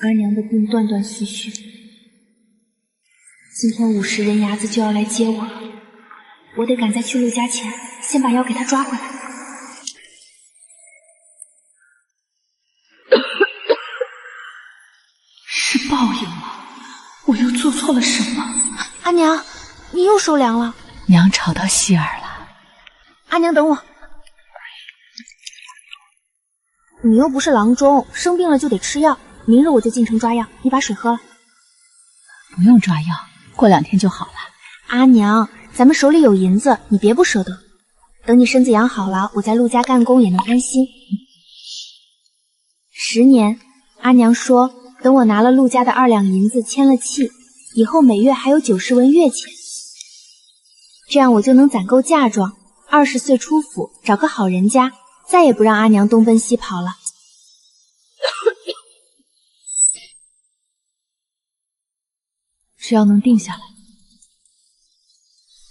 阿娘的病断断续续，今天午时人牙子就要来接我了，我得赶在去陆家前，先把药给他抓回来。是报应吗？我又做错了什么？阿娘，你又收粮了。娘吵到希儿了。阿娘，等我。你又不是郎中，生病了就得吃药。明日我就进城抓药，你把水喝了。不用抓药，过2天就好了。阿娘，咱们手里有银子，你别不舍得。等你身子养好了，我在陆家干工也能安心。10年，阿娘说，等我拿了陆家的2两银子签了契，以后每月还有90文月钱，这样我就能攒够嫁妆，20岁出府，找个好人家，再也不让阿娘东奔西跑了。只要能定下来，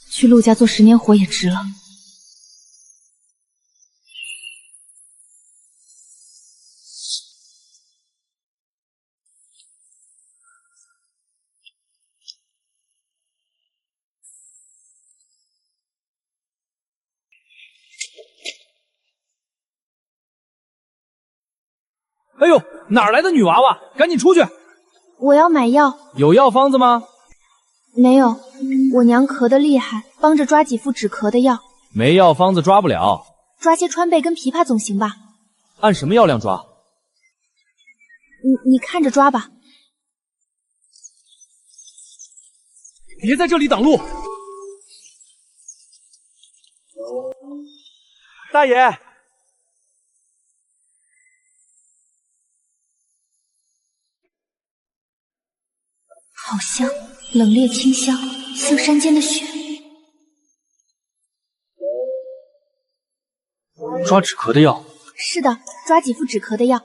去陆家做10年活也值了。哎呦，哪来的女娃娃？赶紧出去！我要买药。有药方子吗？没有，我娘咳得厉害，帮着抓几副止咳的药。没药方子抓不了。抓些川贝跟枇杷总行吧？按什么药量抓？你看着抓吧。别在这里挡路！大爷！好香，冷冽清香，像山间的雪。抓止咳的药。是的，抓几副止咳的药。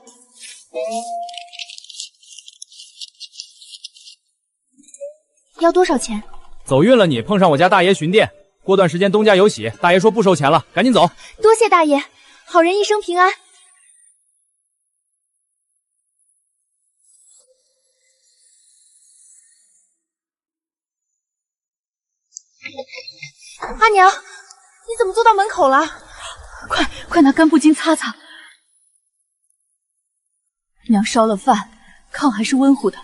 要多少钱？走运了你碰上我家大爷巡店，过段时间东家有喜，大爷说不收钱了，赶紧走。多谢大爷，好人一生平安。阿娘，你怎么坐到门口了？快拿干布巾擦擦。娘烧了饭，炕还是温乎的。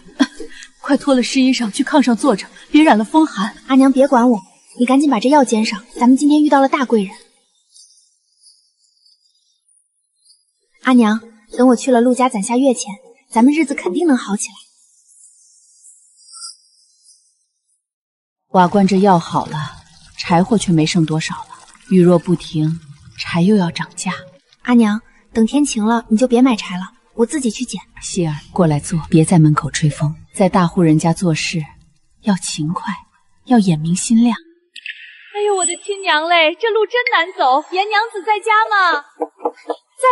快脱了湿衣裳去炕上坐着，别染了风寒。阿娘别管我，你赶紧把这药煎上，咱们今天遇到了大贵人。阿娘，等我去了陆家攒下月钱，咱们日子肯定能好起来。瓦罐这药好了，柴火却没剩多少了。雨若不停，柴又要涨价。阿娘，等天晴了你就别买柴了，我自己去捡。希儿，过来坐，别在门口吹风。在大户人家做事，要勤快，要眼明心亮。哎呦，我的亲娘嘞，这路真难走，严娘子在家吗？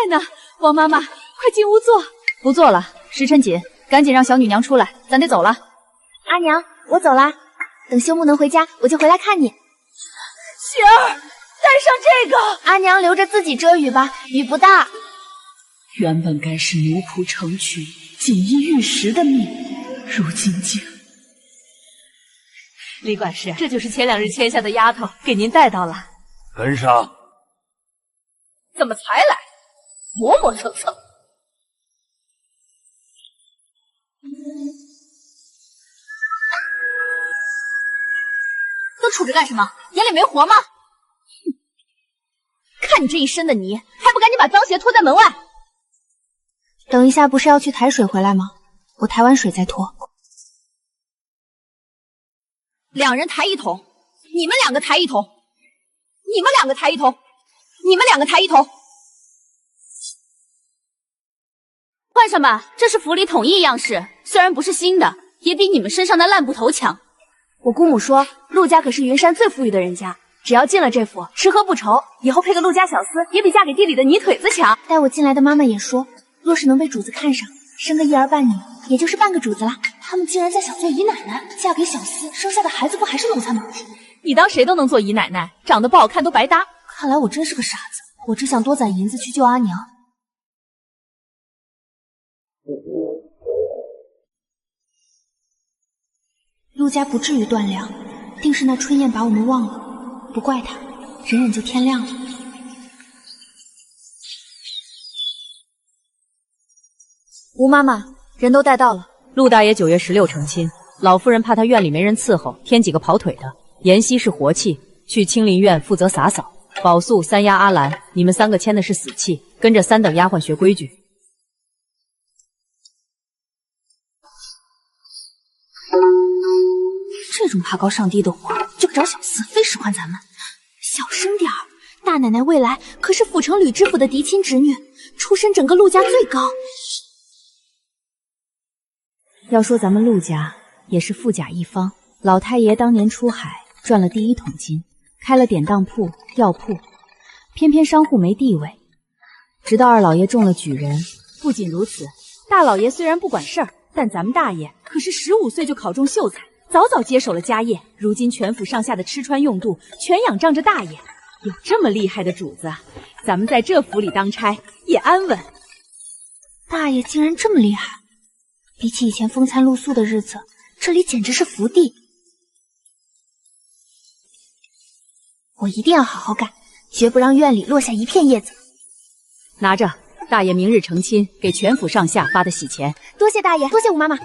在呢，王妈妈，快进屋坐。不坐了，时辰紧，赶紧让小女娘出来，咱得走了。阿娘，我走啦，等休木能回家，我就回来看你。喜儿，带上这个。阿娘留着自己遮雨吧，雨不大。原本该是奴仆成群、锦衣玉食的命，如今竟……李管事，这就是前2日牵下的丫头，给您带到了。跟上。怎么才来？磨磨蹭蹭。都杵着干什么？眼里没活吗？哼！看你这一身的泥，还不赶紧把脏鞋脱在门外！等一下不是要去抬水回来吗？我抬完水再脱。2人抬1桶，你们2个抬1桶，你们2个抬1桶，你们2个抬1桶。换上吧，这是府里统一样式，虽然不是新的，也比你们身上那烂布头强。我姑母说，陆家可是云山最富裕的人家，只要进了这府，吃喝不愁，以后配个陆家小厮，也比嫁给地里的泥腿子强。带我进来的妈妈也说，若是能被主子看上，生个1儿半女，也就是半个主子了。他们竟然在想做姨奶奶，嫁给小厮，生下的孩子不还是奴才吗？你当谁都能做姨奶奶，长得不好看都白搭。看来我真是个傻子，我只想多攒银子去救阿娘。陆家不至于断粮，定是那春燕把我们忘了，不怪他，忍忍就天亮了。吴妈妈，人都带到了。陆大爷9月16成亲，老夫人怕他院里没人伺候，添几个跑腿的。妍希是活气，去青林院负责洒扫。宝素、三丫、阿兰，你们3个签的是死契，跟着3等丫鬟学规矩。这种爬高上低的活，就找小厮，非使唤咱们。小声点儿，大奶奶未来可是府城吕知府的嫡亲侄女，出身整个陆家最高。要说咱们陆家也是富甲一方，老太爷当年出海赚了第1桶金，开了典当铺、药铺，偏偏商户没地位。直到二老爷中了举人，不仅如此，大老爷虽然不管事儿，但咱们大爷可是15岁就考中秀才，早早接手了家业。如今全府上下的吃穿用度全仰仗着大爷，有这么厉害的主子，咱们在这府里当差也安稳。大爷竟然这么厉害，比起以前风餐露宿的日子，这里简直是福地。我一定要好好干，绝不让院里落下一片叶子。拿着，大爷明日成亲，给全府上下发的喜钱。多谢大爷，多谢吴妈妈。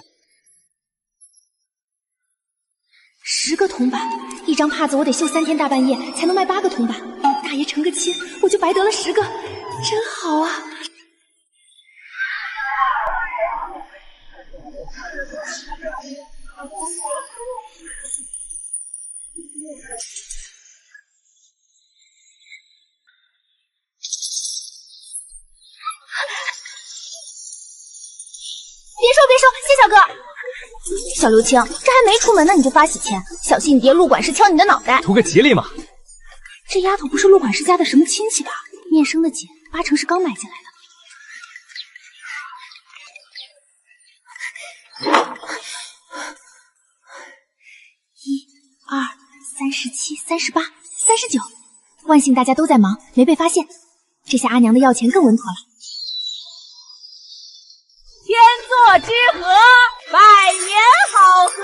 10个铜板，一张帕子我得绣3天大半夜才能卖8个铜板。大爷成个亲，我就白得了10个，真好啊！别收，谢小哥。小刘青，这还没出门呢你就发喜钱，小心你爹陆管事敲你的脑袋。图个吉利嘛。这丫头不是陆管事家的什么亲戚吧？面生的紧，8成是刚买进来的。1、2、37、38、39，万幸大家都在忙，没被发现。这下阿娘的要钱更稳妥了。天作之合，百年好合。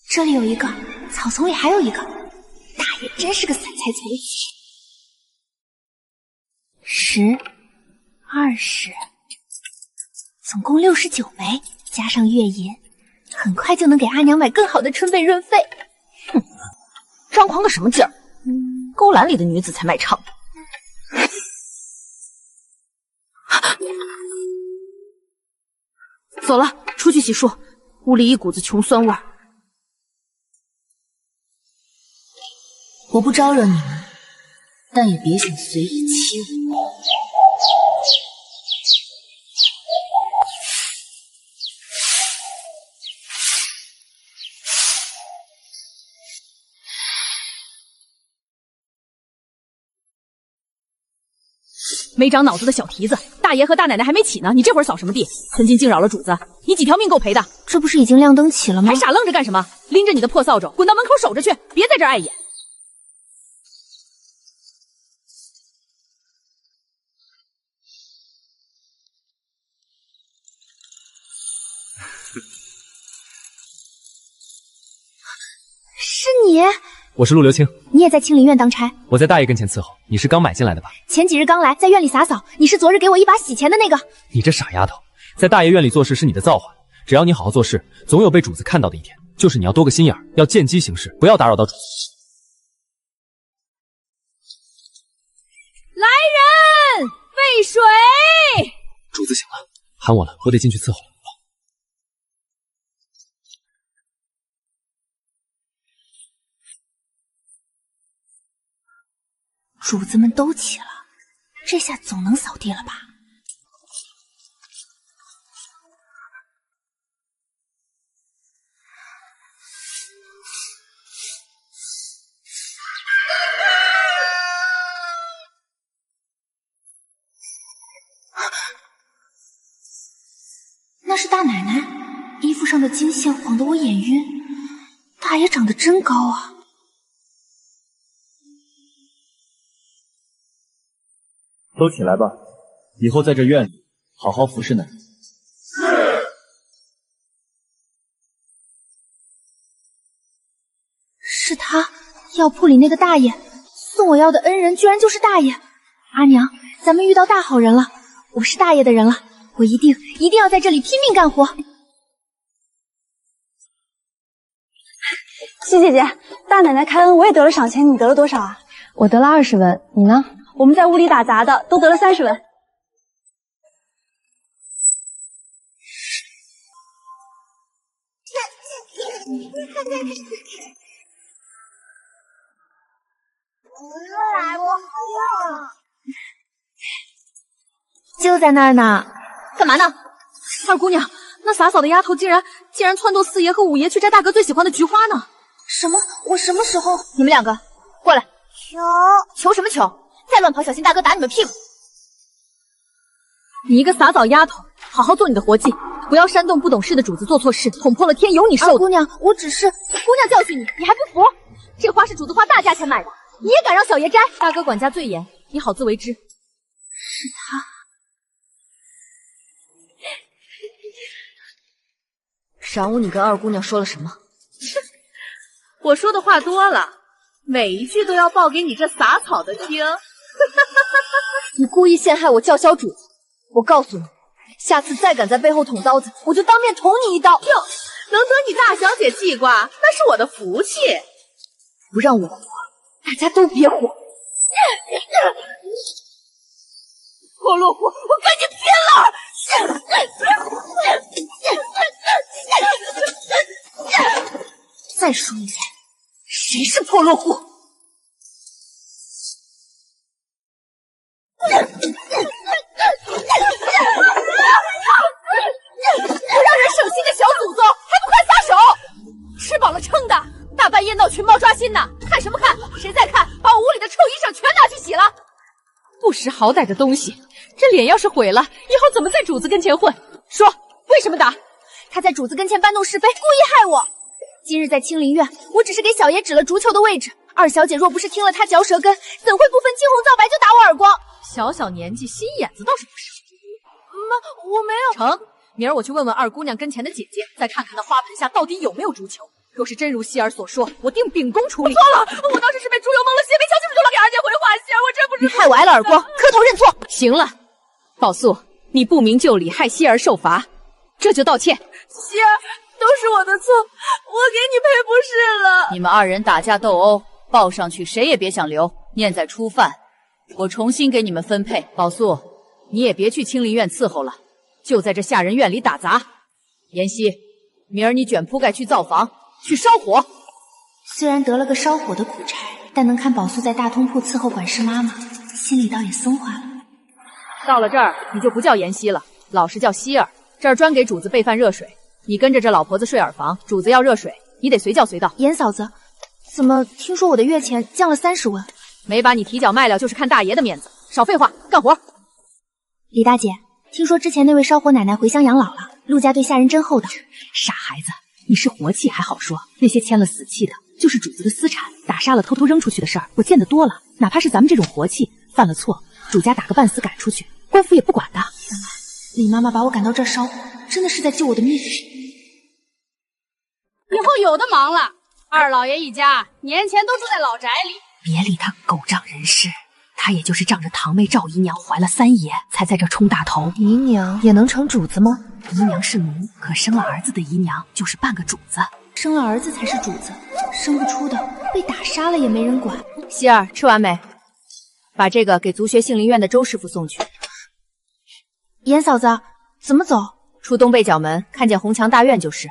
这里有一个，草丛里还有一个，大爷真是个散财童子。10、20，总共69枚，加上月银，很快就能给阿娘买更好的春被润肺。哼，张狂个什么劲儿？勾栏里的女子才卖唱。走了，出去洗漱，屋里一股子穷酸味儿。我不招惹你们，但也别想随意欺我。没长脑子的小蹄子，大爷和大奶奶还没起呢，你这会儿扫什么地？存金惊扰了主子，你几条命够赔的？这不是已经亮灯起了吗？还傻愣着干什么？拎着你的破扫帚，滚到门口守着去，别在这儿碍眼。是你？我是陆流清，你也在青林院当差？我在大爷跟前伺候。你是刚买进来的吧？前几日刚来，在院里洒扫。你是昨日给我一把洗钱的那个？你这傻丫头，在大爷院里做事是你的造化，只要你好好做事，总有被主子看到的一天。就是你要多个心眼儿，要见机行事，不要打扰到主子。来人，喂水！主子醒了，喊我了，我得进去伺候了。主子们都起了，这下总能扫地了吧？那是大奶奶，衣服上的金线晃得我眼晕。大爷长得真高啊！都起来吧，以后在这院里好好服侍奶奶。是他，药铺里那个大爷，送我药的恩人居然就是大爷。阿娘，咱们遇到大好人了，我是大爷的人了，我一定要在这里拼命干活。西姐姐，大奶奶开恩，我也得了赏钱，你得了多少啊？我得了20文，你呢？我们在屋里打杂的都得了30文。来不好就在那儿呢，干嘛呢？二姑娘，那洒扫的丫头竟然撺掇四爷和五爷去摘大哥最喜欢的菊花呢！什么？我什么时候？你们两个过来！求什么求？再乱跑，小心大哥打你们屁股！你一个洒扫丫头，好好做你的活计，不要煽动不懂事的主子做错事，捅破了天有你受的。二姑娘，我只是……姑娘教训你，你还不服？这花是主子花大价钱买的，你也敢让小爷摘？大哥管家最严，你好自为之。是他。晌午你跟二姑娘说了什么？我说的话多了，每一句都要报给你这洒草的听。你故意陷害我叫嚣主子，我告诉你，下次再敢在背后捅刀子，我就当面捅你一刀。哟，能得你大小姐记挂，那是我的福气。不让我活，大家都别活。破落户，我跟你拼了！再说一遍，谁是破落户？不让人省心的小祖宗，还不快撒手！吃饱了撑的，大半夜闹群猫抓心呢，看什么看？谁在看？把我屋里的臭衣裳全拿去洗了！不识好歹的东西，这脸要是毁了，以后怎么在主子跟前混？说为什么打？他在主子跟前搬弄是非，故意害我。今日在清林院，我只是给小爷指了竹球的位置。二小姐若不是听了他嚼舌根，怎会不分青红皂白就打我耳光？小小年纪，心眼子倒是不少。妈，我没有。成，明儿我去问问二姑娘跟前的姐姐，再看看那花盆下到底有没有竹球。若是真如希儿所说，我定秉公处理。错了，我当时是被猪油蒙了邪，没瞧清楚就乱给二姐回话，希儿，我真不是。你害我挨了耳光，磕头认错。行了，宝素，你不明就里，害希儿受罚，这就道歉。希儿，都是我的错，我给你赔不是了。你们二人打架斗殴，报上去谁也别想留，念在初犯，我重新给你们分配。宝素，你也别去清林院伺候了，就在这下人院里打杂。妍希，明儿你卷铺盖去灶房，去烧火。虽然得了个烧火的苦差，但能看宝素在大通铺伺候管事妈妈，心里倒也松化了。到了这儿，你就不叫妍希了，老实叫希儿。这儿专给主子备饭热水，你跟着这老婆子睡耳房，主子要热水，你得随叫随到。严嫂子，怎么听说我的月钱降了30文？没把你提脚卖了，就是看大爷的面子。少废话，干活。李大姐，听说之前那位烧火奶奶回乡养老了，陆家对下人真厚道。傻孩子，你是活契还好说，那些签了死契的，就是主子的私产，打杀了偷偷扔出去的事儿，我见得多了。哪怕是咱们这种活契，犯了错，主家打个半死赶出去，官府也不管的。原来李妈妈把我赶到这儿烧火，真的是在救我的命。以后有的忙了，二老爷一家年前都住在老宅里。别理他狗仗人势，他也就是仗着堂妹赵姨娘怀了三爷，才在这冲大头。姨娘也能成主子吗？姨娘是奴，可生了儿子的姨娘就是半个主子。生了儿子才是主子，生不出的被打杀了也没人管。希儿，吃完没？把这个给足学杏林院的周师傅送去。严嫂子，怎么走？出东北角门，看见红墙大院就是。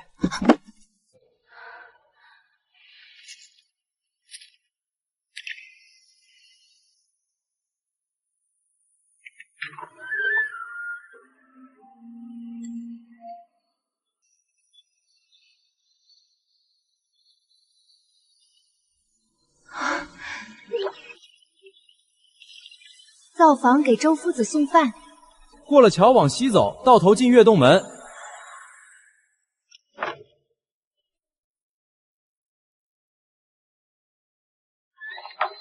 灶房给周夫子送饭。过了桥往西走，到头进跃动门。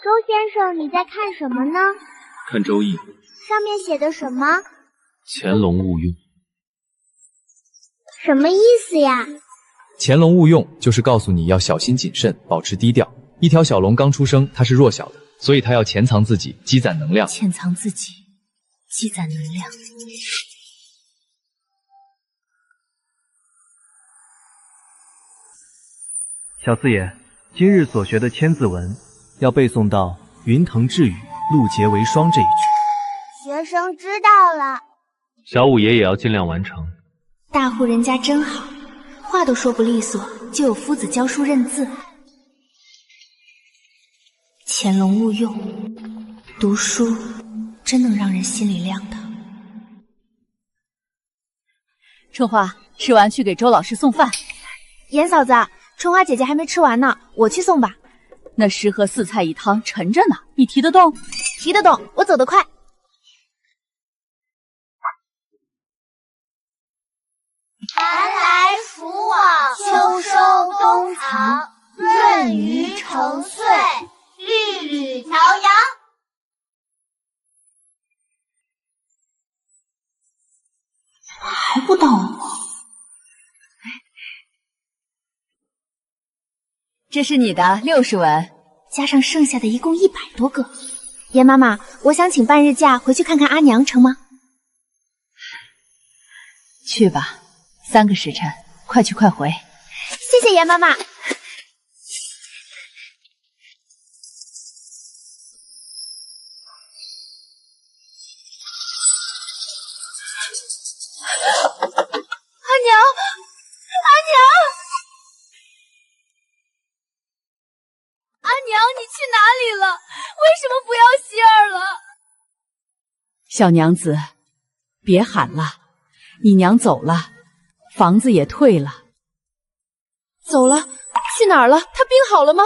周先生，你在看什么呢？看周易，上面写的什么？潜龙勿用。什么意思呀？潜龙勿用就是告诉你要小心谨慎，保持低调，一条小龙刚出生，它是弱小的，所以它要潜藏自己，积攒能量。潜藏自己，积攒能量。小四爷，今日所学的千字文，要背诵到“云腾致雨，露结为霜”这一句。学生知道了。小五爷也要尽量完成。大户人家真好，话都说不利索，就有夫子教书认字。潜龙勿用，读书真能让人心里亮堂。春花，吃完去给周老师送饭。严嫂子，春花姐姐还没吃完呢，我去送吧。那10盒4菜1汤沉着呢，你提得动？提得动，我走得快。寒来暑往，秋收冬藏，润余成岁，绿缕调阳。还不到我？这是你的60文，加上剩下的一共100多个。严妈妈，我想请半日假回去看看阿娘，成吗？去吧，3个时辰，快去快回。谢谢严妈妈。小娘子，别喊了，你娘走了，房子也退了。走了？去哪儿了？她病好了吗？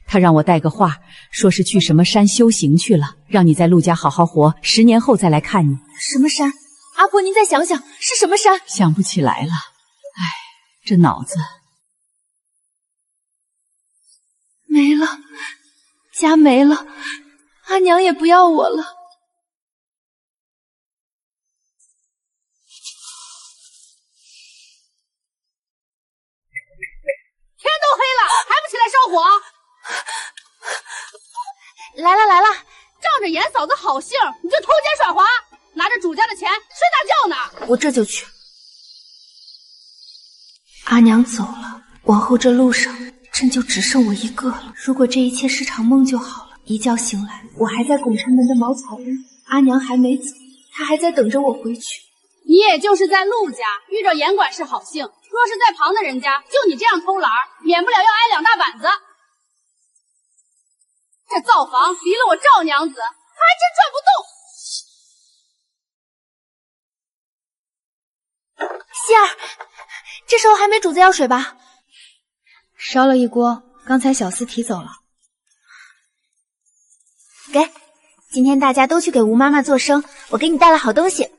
她让我带个话，说是去什么山修行去了，让你在陆家好好活，10年后再来看你。什么山？阿婆，您再想想，是什么山？想不起来了。这脑子没了，家没了，阿娘也不要我了。天都黑了，还不起来烧火？来了来了，仗着严嫂子好姓，你就偷奸耍滑，拿着主家的钱睡大觉呢。我这就去。阿娘走了，往后这路上真就只剩我一个了。如果这一切是场梦就好了。一觉醒来，我还在拱辰门的茅草屋，阿娘还没走，她还在等着我回去。你也就是在陆家遇着严管事好姓，若是在旁的人家，就你这样偷懒，免不了要挨2大板子。这灶房离了我赵娘子，她还真转不动。希儿，这时候还没煮子药水吧？烧了一锅，刚才小厮提走了。给，今天大家都去给吴妈妈做生，我给你带了好东西。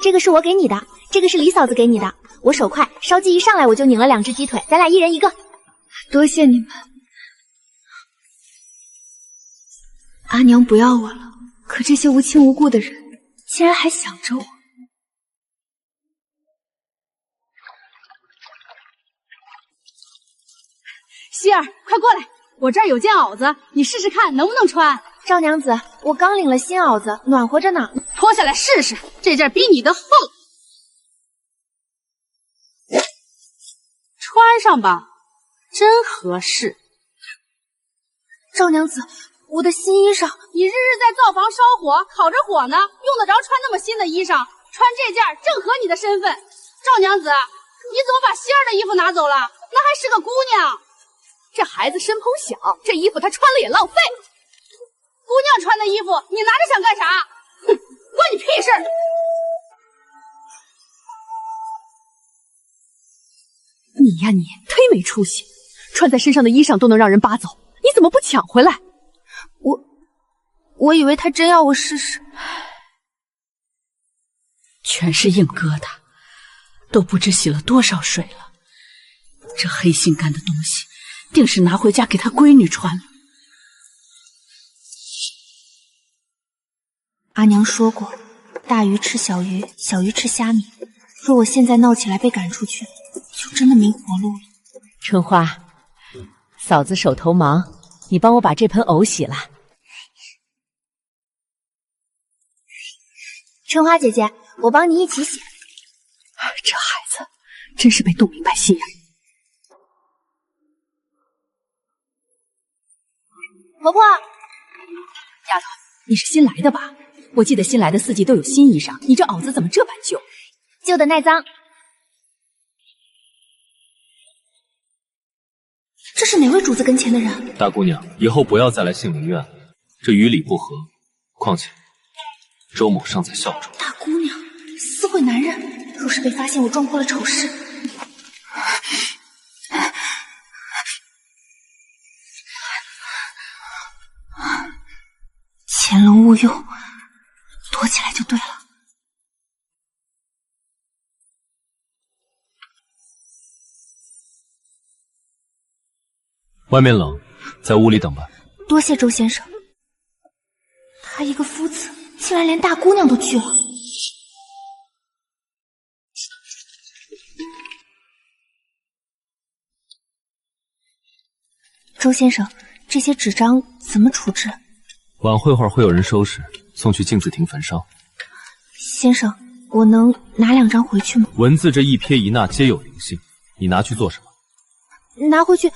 这个是我给你的，这个是李嫂子给你的。我手快，烧鸡一上来我就拧了2只鸡腿，咱俩一人一个。多谢你们。阿娘不要我了，可这些无亲无故的人竟然还想着我。希儿，快过来，我这儿有件袄子，你试试看能不能穿。赵娘子，我刚领了新袄子，暖和着呢。脱下来试试，这件比你的厚。穿上吧，真合适。赵娘子，我的新衣裳。你日日在灶房烧火，烤着火呢，用得着穿那么新的衣裳？穿这件正合你的身份。赵娘子，你怎么把希儿的衣服拿走了？那还是个姑娘。这孩子身棚小，这衣服他穿了也浪费。姑娘穿的衣服，你拿着想干啥？哼，关你屁事！你呀你，忒没出息！穿在身上的衣裳都能让人扒走，你怎么不抢回来？我以为他真要我试试。全是硬疙瘩，都不知洗了多少水了。这黑心肝的东西，定是拿回家给他闺女穿了。阿娘说过，大鱼吃小鱼，小鱼吃虾米。若我现在闹起来被赶出去，就真的没活路了。春花嫂子手头忙，你帮我把这盆藕洗了。春花姐姐，我帮你一起洗。这孩子真是被冻明白心眼。婆婆，丫头，你是新来的吧？我记得新来的四季都有新衣裳，你这袄子怎么这般旧？旧的耐脏。这是哪位主子跟前的人？大姑娘，以后不要再来杏林院了，这于理不合。况且周某尚在校中。大姑娘私会男人，若是被发现我撞破了丑事，潜龙勿用，躲起来就对了。外面冷，在屋里等吧。多谢周先生。他一个夫子，竟然连大姑娘都拒了。周先生，这些纸张怎么处置？晚会会有人收拾，送去镜子亭焚烧。先生，我能拿2张回去吗？文字这一撇一捺皆有灵性，你拿去做什么？拿回去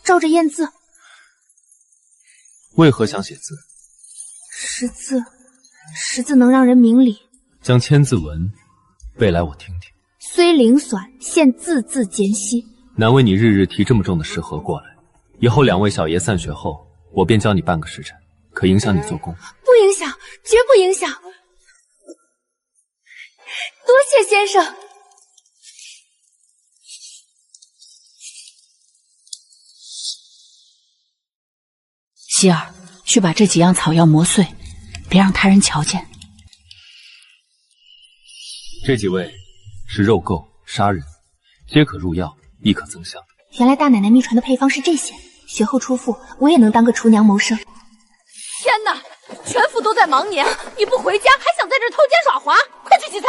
照着验字。为何想写字？识字能让人明理。将千字文背来我听听。虽灵短，现字字艰辛。难为你日日提这么重的食盒过来。以后2位小爷散学后，我便教你半个时辰，可影响你做工？不影响，绝不影响。多谢先生。希儿，去把这几样草药磨碎，别让他人瞧见。这几味是肉垢、杀人，皆可入药，亦可增香。原来大奶奶秘传的配方是这些，学后出妇，我也能当个厨娘谋生。天哪，全府都在忙年，你不回家还想在这偷奸耍滑？快去洗菜！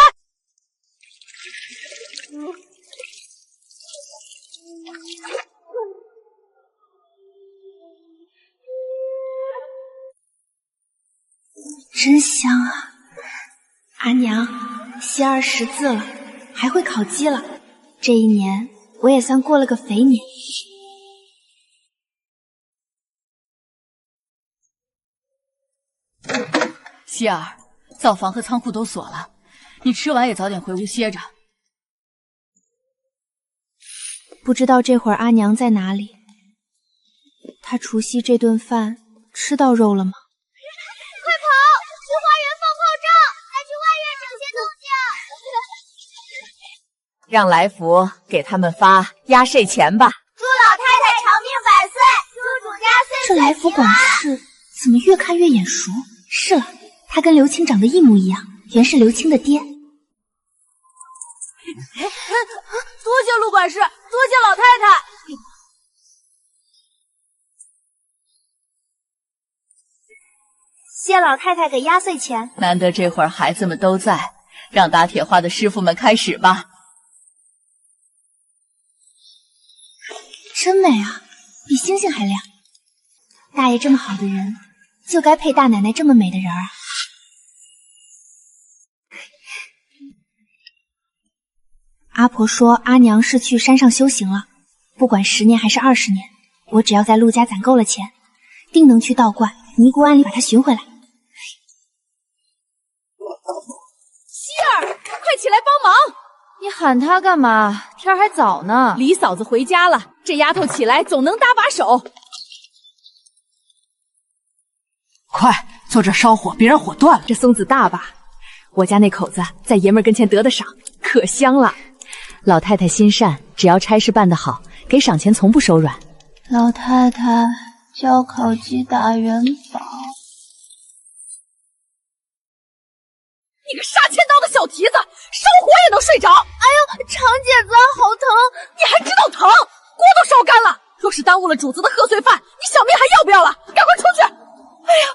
真香啊！阿娘，希儿识字了，还会烤鸡了。这一年我也算过了个肥年。希儿，灶房和仓库都锁了，你吃完也早点回屋歇着。不知道这会儿阿娘在哪里？她除夕这顿饭吃到肉了吗？快跑！去花园放炮仗，再去外院整些动静。让来福给他们发压岁钱吧。祝老太太长命百岁，祝主家岁岁这来福管事怎么越看越眼熟？是了，他跟刘青长得一模一样，原是刘青的爹。多谢陆管事，多谢老太太。谢老太太给压岁钱。难得这会儿孩子们都在，让打铁花的师傅们开始吧。真美啊，比星星还亮。大爷这么好的人，就该配大奶奶这么美的人啊。阿婆说阿娘是去山上修行了，不管10年还是20年，我只要在陆家攒够了钱，定能去道观尼姑庵里把她寻回来。希儿，快起来帮忙！你喊她干嘛？天儿还早呢。李嫂子回家了，这丫头起来总能搭把手。快坐这烧火，别让火断了。这松子大吧？我家那口子在爷们儿跟前得的赏，可香了。老太太心善，只要差事办得好，给赏钱从不手软。老太太教烤鸡打元宝。你个杀千刀的小蹄子，烧火也能睡着！哎呦，长姐子好疼！你还知道疼？锅都烧干了。若是耽误了主子的贺岁饭，你小命还要不要了？赶快出去！哎呀，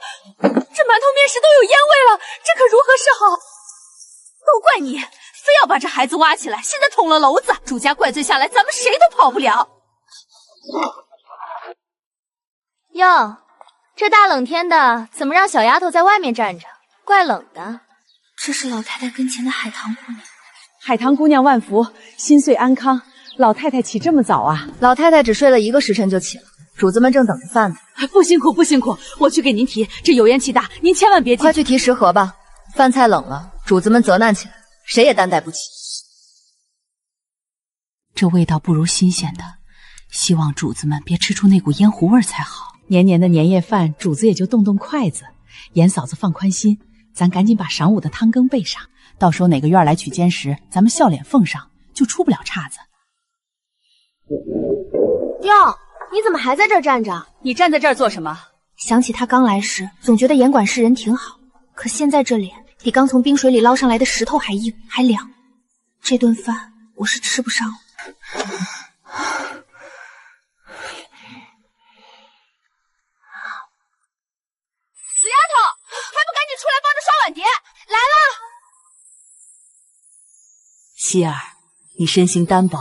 这馒头面食都有烟味了，这可如何是好？都怪你，非要把这孩子挖起来，现在捅了娄子，主家怪罪下来，咱们谁都跑不了。哟，这大冷天的，怎么让小丫头在外面站着？怪冷的。这是老太太跟前的海棠姑娘。海棠姑娘万福，心岁安康。老太太起这么早啊？老太太只睡了1个时辰就起了，主子们正等着饭呢。不辛苦不辛苦，我去给您提。这油烟气大，您千万别进。快去提食盒吧，饭菜冷了，主子们责难起来，谁也担待不起。这味道不如新鲜的，希望主子们别吃出那股烟糊味才好。黏黏的年夜饭，主子也就动动筷子。严嫂子放宽心，咱赶紧把晌午的汤羹备上，到时候哪个院来取监时，咱们笑脸奉上，就出不了岔子。哟，你怎么还在这儿站着？你站在这儿做什么？想起他刚来时，总觉得严管事人挺好，可现在这脸比刚从冰水里捞上来的石头还硬还凉，这顿饭我是吃不上了。死丫头，还不赶紧出来帮着刷碗碟！来了。希儿，你身形单薄，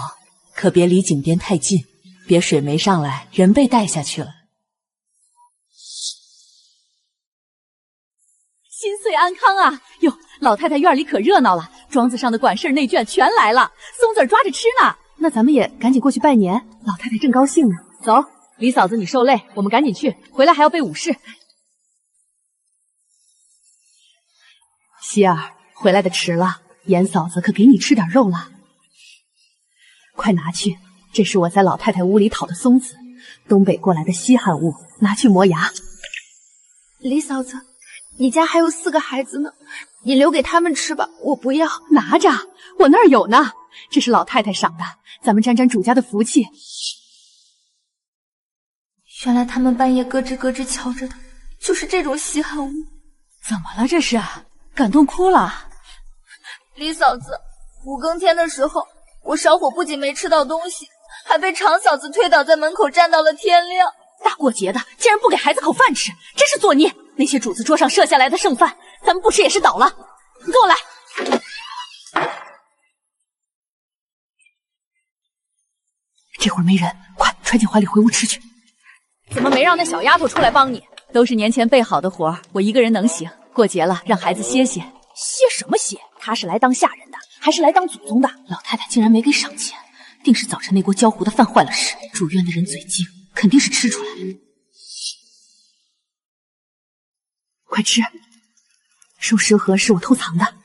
可别离井边太近，别水没上来，人被带下去了。心岁安康啊！哟，老太太院里可热闹了，庄子上的管事内眷全来了，松子儿抓着吃呢。那咱们也赶紧过去拜年，老太太正高兴呢。走，李嫂子你受累，我们赶紧去，回来还要备午事。希儿，回来的迟了，严嫂子可给你吃点肉了。快拿去，这是我在老太太屋里讨的松子，东北过来的稀罕物，拿去磨牙。李嫂子，你家还有4个孩子呢，你留给他们吃吧，我不要。拿着，我那儿有呢，这是老太太赏的，咱们沾沾主家的福气。原来他们半夜咯吱咯吱敲着的，就是这种稀罕物。怎么了这是？感动哭了？李嫂子，5更天的时候，我烧火不仅没吃到东西，还被常嫂子推倒在门口站到了天亮。大过节的，竟然不给孩子口饭吃，真是作孽！那些主子桌上剩下来的剩饭，咱们不吃也是倒了。你跟我来。这会儿没人，快揣进怀里回屋吃去。怎么没让那小丫头出来帮你？都是年前备好的活儿，我一个人能行。过节了，让孩子歇歇。歇什么歇？他是来当下人的，还是来当祖宗的？老太太竟然没给赏钱，定是早晨那锅焦糊的饭坏了事。住院的人嘴精，肯定是吃出来了。快吃，收食盒是我偷藏的。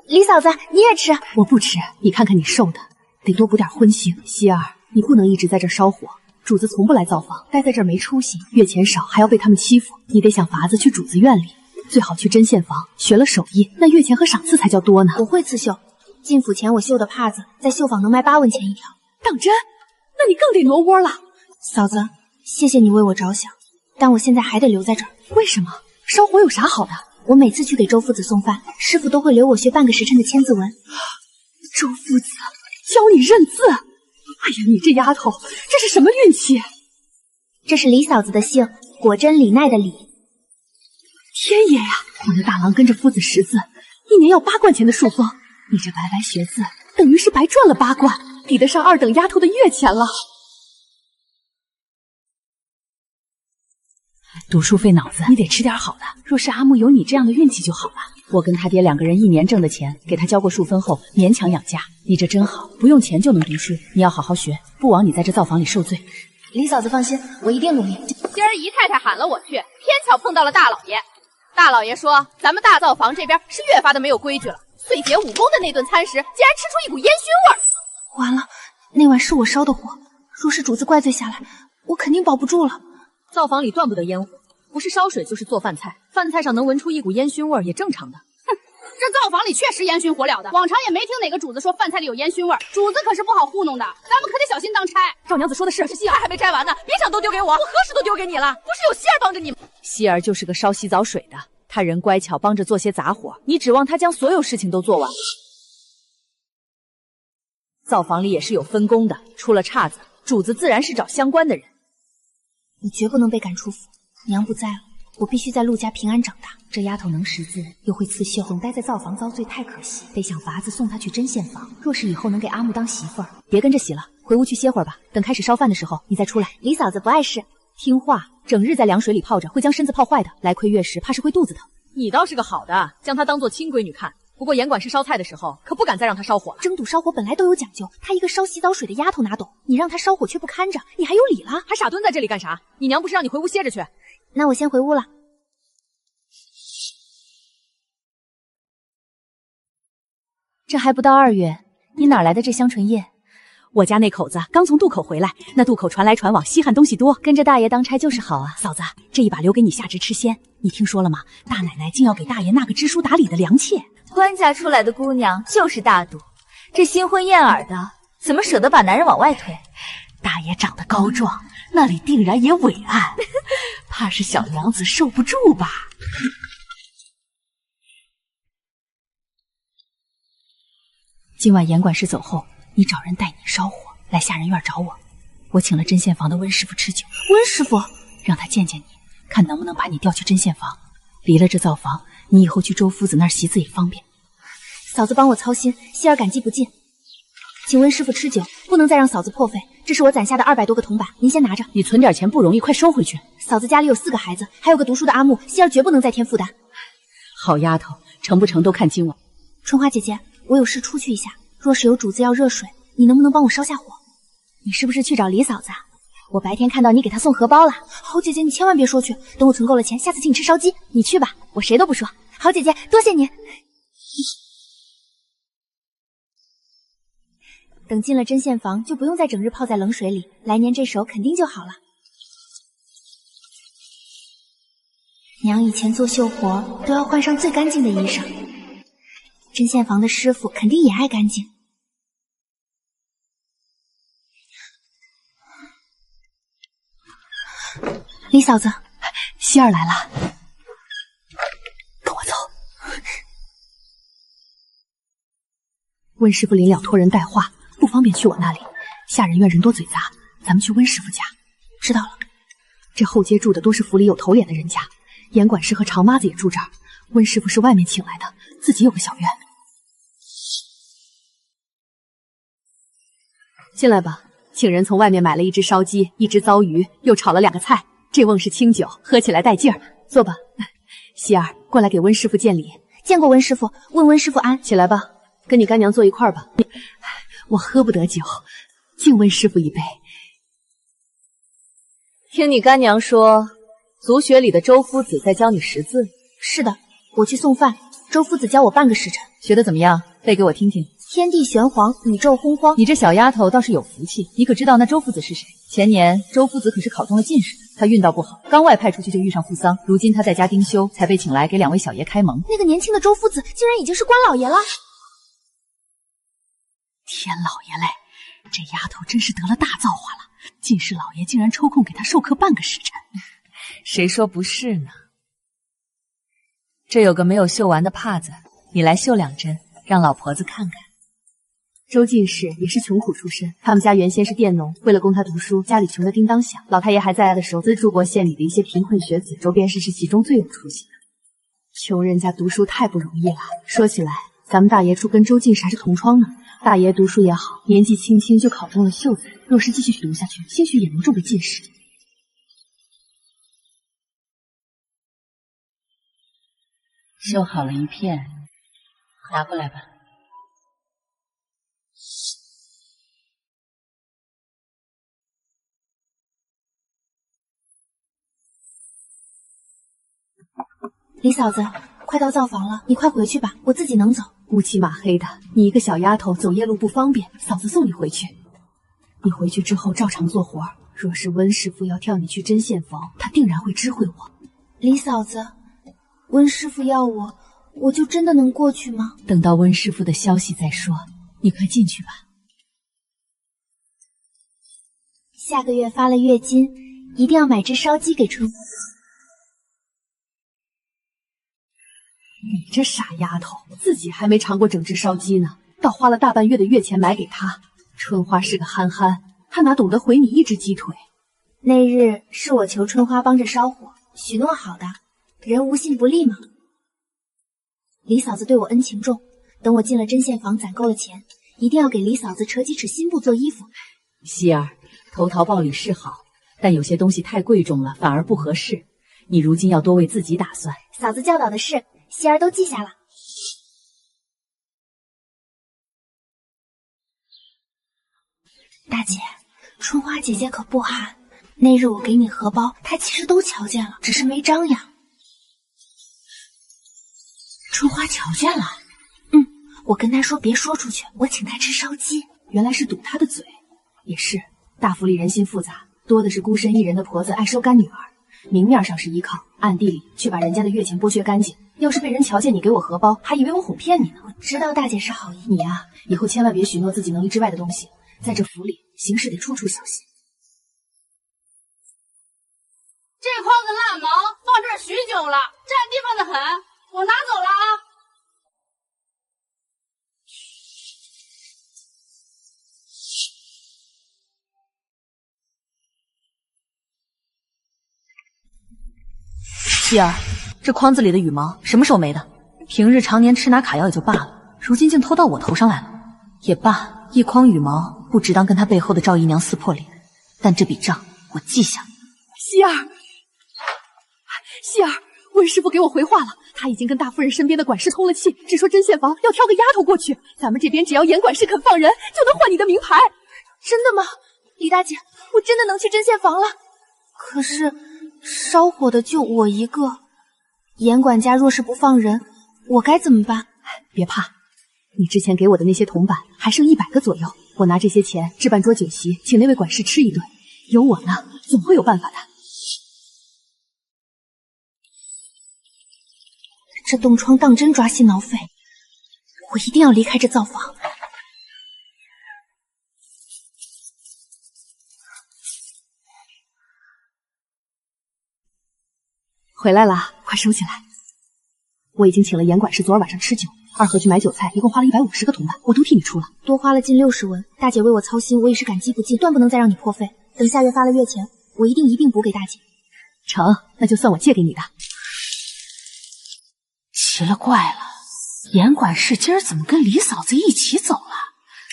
李嫂子，你也吃？我不吃，你看看你瘦的，得多补点荤腥。希儿，你不能一直在这烧火。主子从不来造访，待在这儿没出息，月钱少还要被他们欺负，你得想法子去主子院里，最好去针线房学了手艺，那月钱和赏赐才叫多呢。我会刺绣，进府前我绣的帕子在绣坊能卖8文钱一条。当真？那你更得挪窝了。嫂子，谢谢你为我着想，但我现在还得留在这儿。为什么？烧火有啥好的？我每次去给周夫子送饭，师傅都会留我学半个时辰的千字文。周夫子教你认字？哎呀，你这丫头，这是什么运气？这是李嫂子的姓，果真李奈的李。天爷呀！我那大郎跟着夫子识字，一年要8贯钱的数封，你这白白学字，等于是白赚了8贯，抵得上2等丫头的月钱了。读书费脑子，你得吃点好的。若是阿木有你这样的运气就好了。我跟他爹2个人1年挣的钱，给他交过数分后，勉强养家。你这真好，不用钱就能读书。你要好好学，不枉你在这灶房里受罪。李嫂子放心，我一定努力。今儿姨太太喊了我去，偏巧碰到了大老爷。大老爷说，咱们大灶房这边是越发的没有规矩了。岁节5公的那顿餐食，竟然吃出一股烟熏味儿。完了，那碗是我烧的火，若是主子怪罪下来，我肯定保不住了。灶房里断不得烟火，不是烧水就是做饭菜，饭菜上能闻出一股烟熏味儿也正常的。哼，这灶房里确实烟熏火燎的，往常也没听哪个主子说饭菜里有烟熏味儿，主子可是不好糊弄的，咱们可得小心当差。赵娘子说的是，希儿还没摘完呢，别想都丢给我，我何时都丢给你了，不是有希儿帮着你吗？希儿就是个烧洗澡水的，她人乖巧，帮着做些杂活，你指望她将所有事情都做完？灶房里也是有分工的，出了岔子，主子自然是找相关的人。你绝不能被赶出府，娘不在了，我必须在陆家平安长大。这丫头能识字，又会刺绣，总待在灶房遭罪太可惜，得想法子送她去针线房。若是以后能给阿木当媳妇儿，别跟着洗了，回屋去歇会儿吧。等开始烧饭的时候，你再出来。李嫂子不碍事，听话，整日在凉水里泡着，会将身子泡坏的。来亏月时，怕是会肚子疼。你倒是个好的，将她当做亲闺女看。不过严管事烧菜的时候，可不敢再让她烧火了。蒸肚烧火本来都有讲究，她一个烧洗澡水的丫头哪懂？你让她烧火却不看着，你还有理了？还傻蹲在这里干啥？你娘不是让你回屋歇着去？那我先回屋了。这还不到2月，你哪来的这香醇液？我家那口子刚从渡口回来，那渡口传来传往，稀罕东西多，跟着大爷当差就是好啊。嫂子，这一把留给你下旨吃鲜。你听说了吗？大奶奶竟要给大爷纳个知书达理的良妾。官家出来的姑娘就是大度，这新婚燕尔的，怎么舍得把男人往外推？大爷长得高壮，那里定然也伟岸，怕是小娘子受不住吧。今晚严管事走后，你找人带你烧火来下人院找我。我请了针线房的温师傅吃酒。温师傅，让他见见你，看能不能把你调去针线房。离了这灶房，你以后去周夫子那儿习字也方便。嫂子帮我操心，希儿感激不尽。请温师傅吃酒，不能再让嫂子破费。这是我攒下的200多个铜板，您先拿着。你存点钱不容易，快收回去。嫂子家里有4个孩子，还有个读书的阿木，希儿绝不能再添负担。好丫头，成不成都看今晚。春花姐姐，我有事出去一下，若是有主子要热水，你能不能帮我烧下火？你是不是去找李嫂子啊？我白天看到你给她送荷包了。好姐姐，你千万别说去，等我存够了钱，下次请你吃烧鸡。你去吧，我谁都不说。好姐姐，多谢您。等进了针线房，就不用再整日泡在冷水里，来年这手肯定就好了。娘以前做绣活都要换上最干净的衣裳，针线房的师傅肯定也爱干净。李嫂子，希儿来了，跟我走。温师傅临了托人带话，不方便去我那里。下人院人多嘴杂，咱们去温师傅家。知道了。这后街住的都是府里有头脸的人家，严管事和常妈子也住这儿。温师傅是外面请来的，自己有个小院。进来吧，请人从外面买了1只烧鸡，1只糟鱼，又炒了2个菜。这瓮是清酒，喝起来带劲儿。坐吧，希儿，过来给温师傅见礼。见过温师傅，问温师傅安。起来吧，跟你干娘坐一块儿吧。我喝不得酒，敬温师傅一杯。听你干娘说，族学里的周夫子在教你识字。是的，我去送饭，周夫子教我半个时辰。学得怎么样？背给我听听。天地玄黄，宇宙洪荒。你这小丫头倒是有福气，你可知道那周夫子是谁？前年周夫子可是考中了进士的，他运道不好，刚外派出去就遇上父丧，如今他在家丁修，才被请来给2位小爷开蒙。那个年轻的周夫子竟然已经是官老爷了！天老爷嘞，这丫头真是得了大造化了，进士老爷竟然抽空给她授课半个时辰。谁说不是呢？这有个没有绣完的帕子，你来绣2针，让老婆子看看。周进士也是穷苦出身，他们家原先是佃农，为了供他读书，家里穷得叮当响。老太爷还在家的时候，资助过县里的一些贫困学子，周边士是其中最有出息的。穷人家读书太不容易了。说起来，咱们大爷处跟周进士还是同窗呢。大爷读书也好，年纪轻轻就考中了秀才，若是继续读下去，兴许也能中个进士。绣好了一片，拿过来吧。李嫂子，快到灶房了，你快回去吧，我自己能走。乌漆嘛黑的，你一个小丫头走夜路不方便，嫂子送你回去。你回去之后照常做活，若是温师傅要挑你去针线房，他定然会知会我。李嫂子，温师傅要我，我就真的能过去吗？等到温师傅的消息再说，你快进去吧。下个月发了月金，一定要买只烧鸡给春花。你这傻丫头，自己还没尝过整只烧鸡呢，倒花了大半月的月钱买给她。春花是个憨憨，她哪懂得回你1只鸡腿。那日是我求春花帮着烧火，许诺好的，人无信不立嘛。李嫂子对我恩情重，等我进了针线房攒够了钱，一定要给李嫂子扯几尺新布做衣服。希儿，投桃报李是好，但有些东西太贵重了，反而不合适。你如今要多为自己打算。嫂子教导的事，希儿都记下了。大姐，春花姐姐可不憨，那日我给你荷包，她其实都瞧见了，只是没张扬。春花瞧见了？我跟她说别说出去，我请她吃烧鸡。原来是堵她的嘴。也是，大府里人心复杂，多的是孤身一人的婆子爱收干女儿，明面上是依靠，暗地里却把人家的月钱剥削干净。要是被人瞧见你给我荷包，还以为我哄骗你呢。我知道大姐是好意，你呀，以后千万别许诺自己能力之外的东西，在这府里行事得处处小心。这筐子烂毛放这儿许久了，占地方的很，我拿走了啊。希儿，这筐子里的羽毛什么时候没的？平日常年吃拿卡药也就罢了，如今竟偷到我头上来了。也罢，一筐羽毛不值当跟他背后的赵姨娘撕破脸，但这笔账我记下。希儿，温师傅给我回话了，他已经跟大夫人身边的管事通了气，只说针线房要挑个丫头过去，咱们这边只要严管事肯放人，就能换你的名牌。真的吗？李大姐，我真的能去针线房了。可是烧火的就我一个，严管家若是不放人，我该怎么办？别怕，你之前给我的那些铜板还剩100个左右，我拿这些钱置办桌酒席，请那位管事吃一顿。有我呢，总会有办法的。这冻疮当真抓心挠肺，我一定要离开这灶房。回来了，快收起来。我已经请了严管事昨儿晚上吃酒，二河去买酒菜，一共花了150个铜板，我都替你出了，多花了近60文。大姐为我操心，我也是感激不尽，断不能再让你破费。等下月发了月钱，我一定一并补给大姐。成，那就算我借给你的。奇了怪了，严管事今儿怎么跟李嫂子一起走了？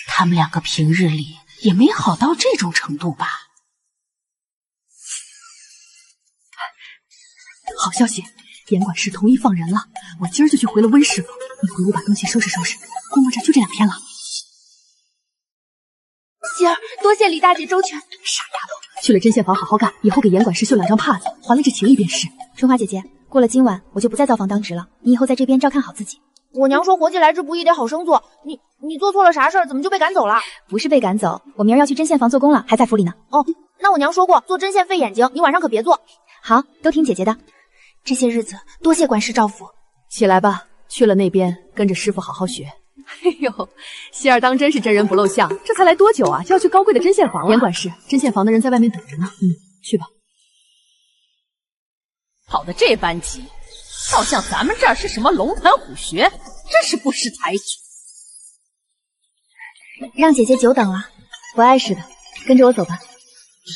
他们两个平日里也没好到这种程度吧？好消息，严管事同意放人了，我今儿就去回了温师傅。你回屋把东西收拾收拾，估摸着就这2天了。希儿，多谢李大姐周全。傻丫头，去了针线房好好干，以后给严管事绣2张帕子，还了这情谊便是。春花姐姐，过了今晚我就不在灶房当值了，你以后在这边照看好自己。我娘说活计来之不易，得好生做。你做错了啥事儿？怎么就被赶走了？不是被赶走，我明儿要去针线房做工了，还在府里呢。哦，那我娘说过，做针线费眼睛，你晚上可别做。好，都听姐姐的。这些日子多谢管事照拂。起来吧，去了那边跟着师傅好好学。哎呦，希儿当真是真人不露相，这才来多久啊，就要去高贵的针线房了？严管事，针线房的人在外面等着呢。去吧。跑的这般急，倒像咱们这儿是什么龙潭虎穴，真是不识抬举。让姐姐久等了。不碍事的，跟着我走吧。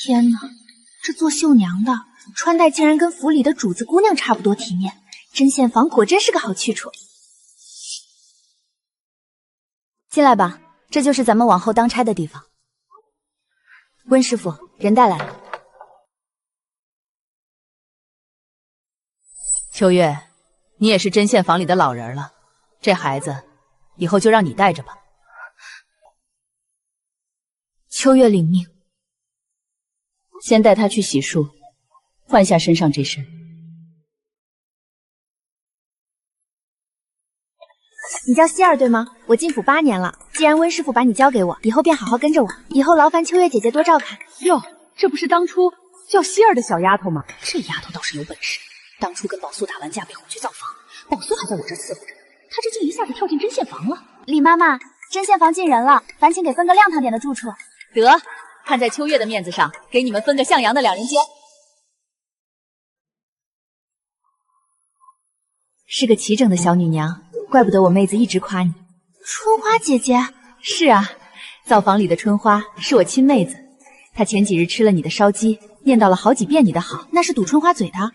天哪，这做绣娘的穿戴竟然跟府里的主子姑娘差不多体面，针线房果真是个好去处。进来吧，这就是咱们往后当差的地方。温师傅，人带来了。秋月，你也是针线房里的老人了，这孩子以后就让你带着吧。秋月领命。先带他去洗漱，换下身上这身。你叫希儿对吗？我进府8年了，既然温师傅把你交给我，以后便好好跟着我。以后劳烦秋月姐姐多照看。哟，这不是当初叫希儿的小丫头吗？这丫头倒是有本事，当初跟宝素打完架被哄去灶房，宝素还在我这儿伺候着，她这竟一下子跳进针线房了。李妈妈，针线房进人了，烦请给分个亮堂点的住处。得，看在秋月的面子上，给你们分个向阳的2人间。是个齐整的小女娘，怪不得我妹子一直夸你。春花姐姐。是啊，灶房里的春花是我亲妹子，她前几日吃了你的烧鸡，念叨了好几遍你的好，那是堵春花嘴的。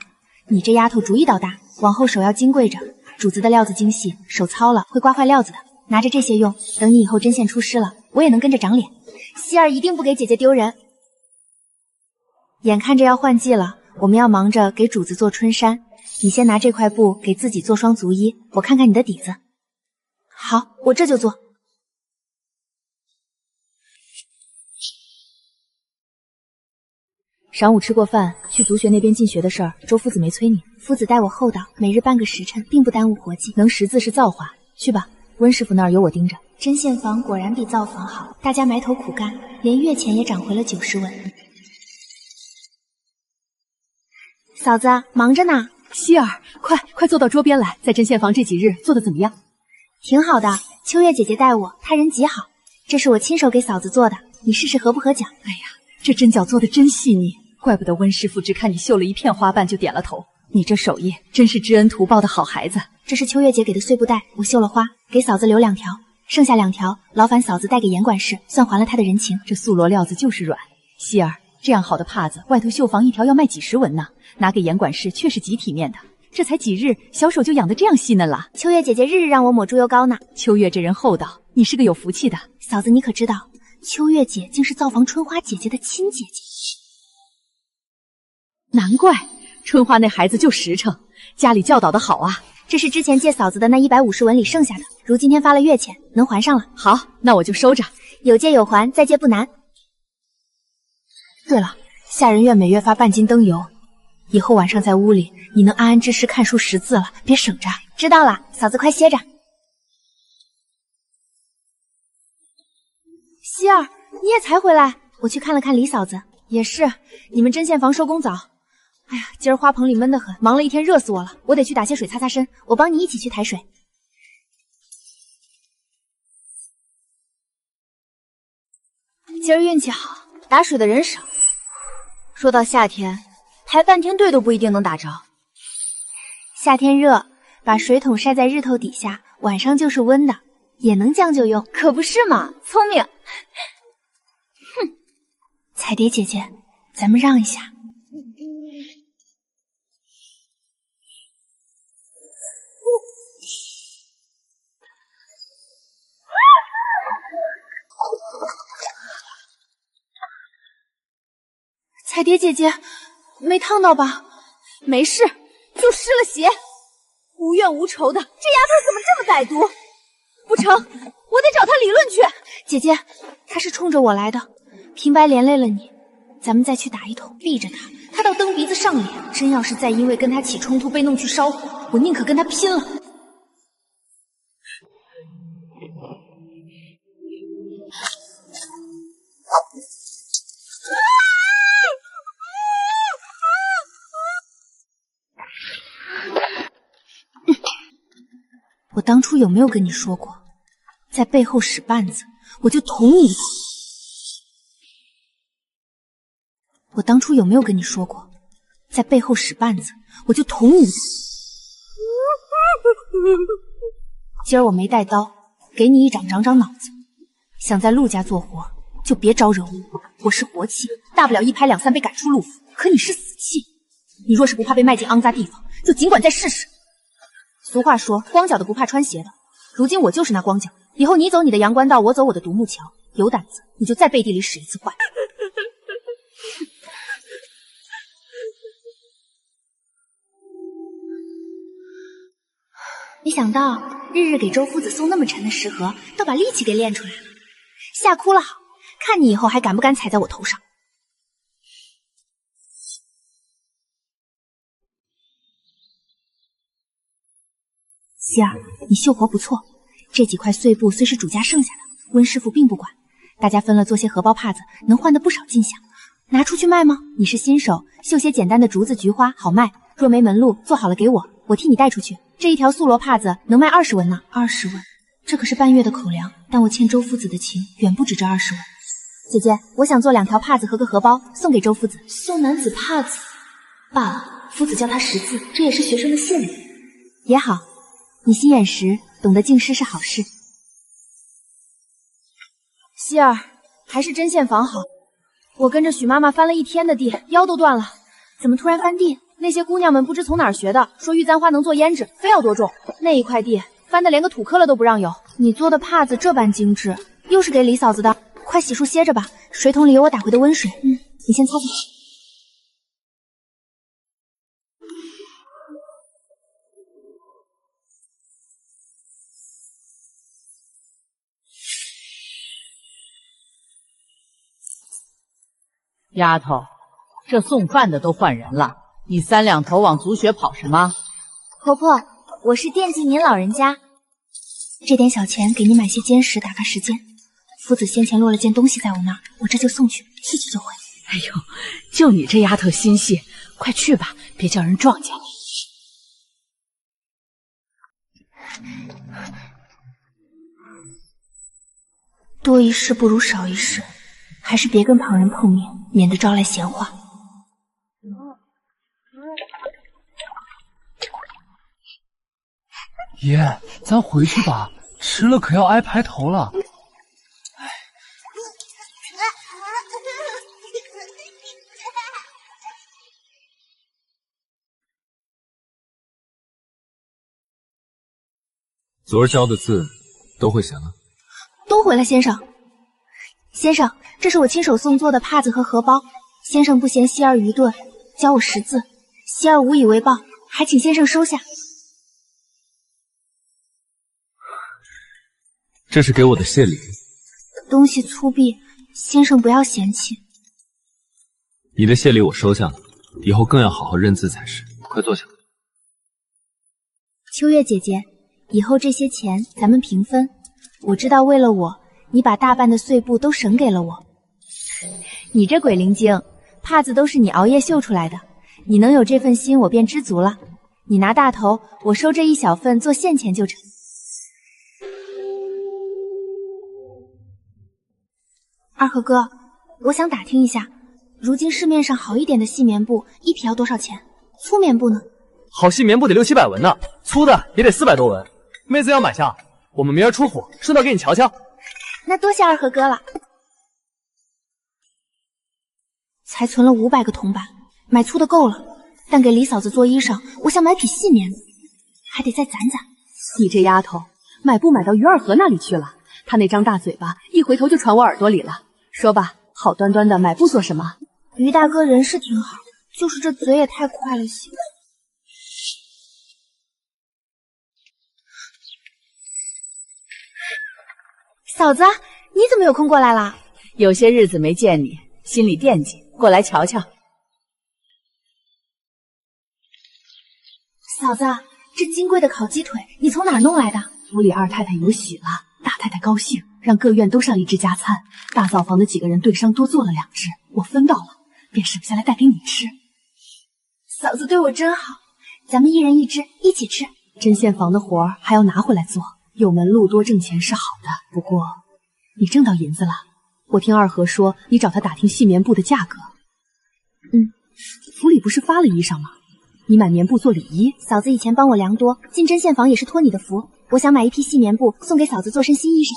你这丫头主意倒大，往后手要金跪着，主子的料子精细，手糙了会刮坏料子的。拿着这些用，等你以后针线出师了，我也能跟着长脸。希儿一定不给姐姐丢人。眼看着要换季了，我们要忙着给主子做春衫。你先拿这块布给自己做双足衣，我看看你的底子。好，我这就做。晌午吃过饭，去族学那边进学的事儿，周夫子没催你？夫子待我厚道，每日半个时辰，并不耽误活计。能识字是造化，去吧。温师傅那儿有我盯着。针线房果然比灶房好，大家埋头苦干，连月钱也涨回了90文。嫂子，忙着呢。希儿，快坐到桌边来。在针线房这几日做得怎么样？挺好的，秋月姐姐带我，她人极好。这是我亲手给嫂子做的，你试试合不合脚？哎呀，这针脚做得真细腻，怪不得温师傅只看你绣了一片花瓣就点了头。你这手艺真是知恩图报的好孩子。这是秋月姐给的碎布袋，我绣了花，给嫂子留2条，剩下2条劳烦嫂子带给严管事，算还了她的人情。这素罗料子就是软，希儿，这样好的帕子，外头绣坊1条要卖几10文呢，拿给严管事却是极体面的。这才几日，小手就养得这样细嫩了。秋月姐姐日日让我抹猪油膏呢。秋月这人厚道，你是个有福气的。嫂子，你可知道，秋月姐竟是造房春花姐姐的亲姐姐？难怪春花那孩子就实诚，家里教导的好啊。这是之前借嫂子的那150文里剩下的，如今天发了月钱，能还上了。好，那我就收着。有借有还，再借不难。对了，下人院每月发半斤灯油，以后晚上在屋里，你能安安之时看书识字了，别省着。知道了，嫂子快歇着。希儿，你也才回来？我去看了看李嫂子。也是，你们针线房收工早。哎呀，今儿花棚里闷得很，忙了一天，热死我了。我得去打些水擦擦身，我帮你一起去抬水。今儿运气好，打水的人少。说到夏天，排半天队都不一定能打着。夏天热，把水桶晒在日头底下，晚上就是温的，也能将就用。可不是嘛，聪明。哼，彩蝶姐姐，咱们让一下。彩蝶姐姐，没烫到吧？没事，就湿了鞋。无怨无仇的，这丫头怎么这么歹毒？不成，我得找她理论去。姐姐，她是冲着我来的，平白连累了你，咱们再去打一桶，避着她，她倒蹬鼻子上脸。真要是再因为跟她起冲突被弄去烧火，我宁可跟她拼了。我当初有没有跟你说过，在背后使绊子，我就捅你一刀？我当初有没有跟你说过，在背后使绊子，我就捅你一刀？今儿我没带刀，给你一掌长长脑子。想在陆家做活，就别招惹我。我是活气，大不了一拍两散被赶出陆府，可你是死气。你若是不怕被卖进肮脏地方，就尽管再试试。俗话说，光脚的不怕穿鞋的。如今我就是那光脚，以后你走你的阳关道，我走我的独木桥。有胆子你就在背地里使一次坏。没想到日日给周夫子送那么沉的食盒，倒把力气给练出来了。吓哭了好，看你以后还敢不敢踩在我头上。希儿，你绣活不错，这几块碎布虽是主家剩下的，温师傅并不管，大家分了做些荷包帕子，能换得不少进项。拿出去卖吗？你是新手，绣些简单的竹子、菊花好卖。若没门路，做好了给我，我替你带出去。这一条素罗帕子能卖20文呢。20文，这可是半月的口粮，但我欠周夫子的情远不止这20文。姐姐，我想做2条帕子和个荷包，送给周夫子。送男子帕子，罢了，夫子叫他识字，这也是学生的信誉。也好。你心眼实，懂得敬师是好事。希儿，还是针线房好。我跟着许妈妈翻了一天的地，腰都断了。怎么突然翻地？那些姑娘们不知从哪儿学的，说玉簪花能做胭脂，非要多种。那一块地翻得连个土坷了都不让有。你做的帕子这般精致，又是给李嫂子的，快洗漱歇着吧。水桶里有我打回的温水，你先擦擦。丫头，这送饭的都换人了，你三两头往足穴跑什么？婆婆，我是惦记您老人家，这点小钱给您买些坚石打发时间。夫子先前落了件东西在我那儿，我这就送去，去就回。哎呦，就你这丫头心细，快去吧，别叫人撞见你。多一事不如少一事，还是别跟旁人碰面，免得招来闲话。爷，咱回去吧，迟了可要挨排头了。昨儿教的字都会写了？都回了，先生。先生，这是我亲手送做的帕子和荷包，先生不嫌希儿愚钝，教我识字，希儿无以为报，还请先生收下。这是给我的谢礼。东西粗鄙，先生不要嫌弃。你的谢礼我收下了，以后更要好好认字才是。快坐下。秋月姐姐，以后这些钱咱们平分。我知道为了我，你把大半的碎布都省给了我。你这鬼灵精，帕子都是你熬夜绣出来的，你能有这份心，我便知足了。你拿大头，我收这一小份做现钱就成。二和哥，我想打听一下，如今市面上好一点的细棉布一匹要多少钱？粗棉布呢？好细棉布得600-700文呢，粗的也得400多文。妹子要买下，我们明儿出货，顺道给你瞧瞧。那多谢二和哥了。才存了500个铜板，买粗的够了，但给李嫂子做衣裳，我想买匹细棉的，还得再攒攒。你这丫头，买布买到于二和那里去了？她那张大嘴巴一回头就传我耳朵里了。说吧，好端端的买布做什么？于大哥人是挺好，就是这嘴也太快了些。嫂子，你怎么有空过来了？有些日子没见你，心里惦记，过来瞧瞧。嫂子，这金贵的烤鸡腿你从哪儿弄来的？府里二太太有喜了，大太太高兴，让各院都上1只加餐。大灶房的几个人对商多做了2只，我分到了，便省下来带给你吃。嫂子对我真好，咱们1人1只，一起吃。针线房的活儿还要拿回来做，有门路多挣钱是好的。不过你挣到银子了，我听二和说你找他打听细棉布的价格。府里不是发了衣裳吗？你买棉布做里衣。嫂子以前帮我量多，进针线房也是托你的福。我想买一批细棉布送给嫂子做身新衣裳。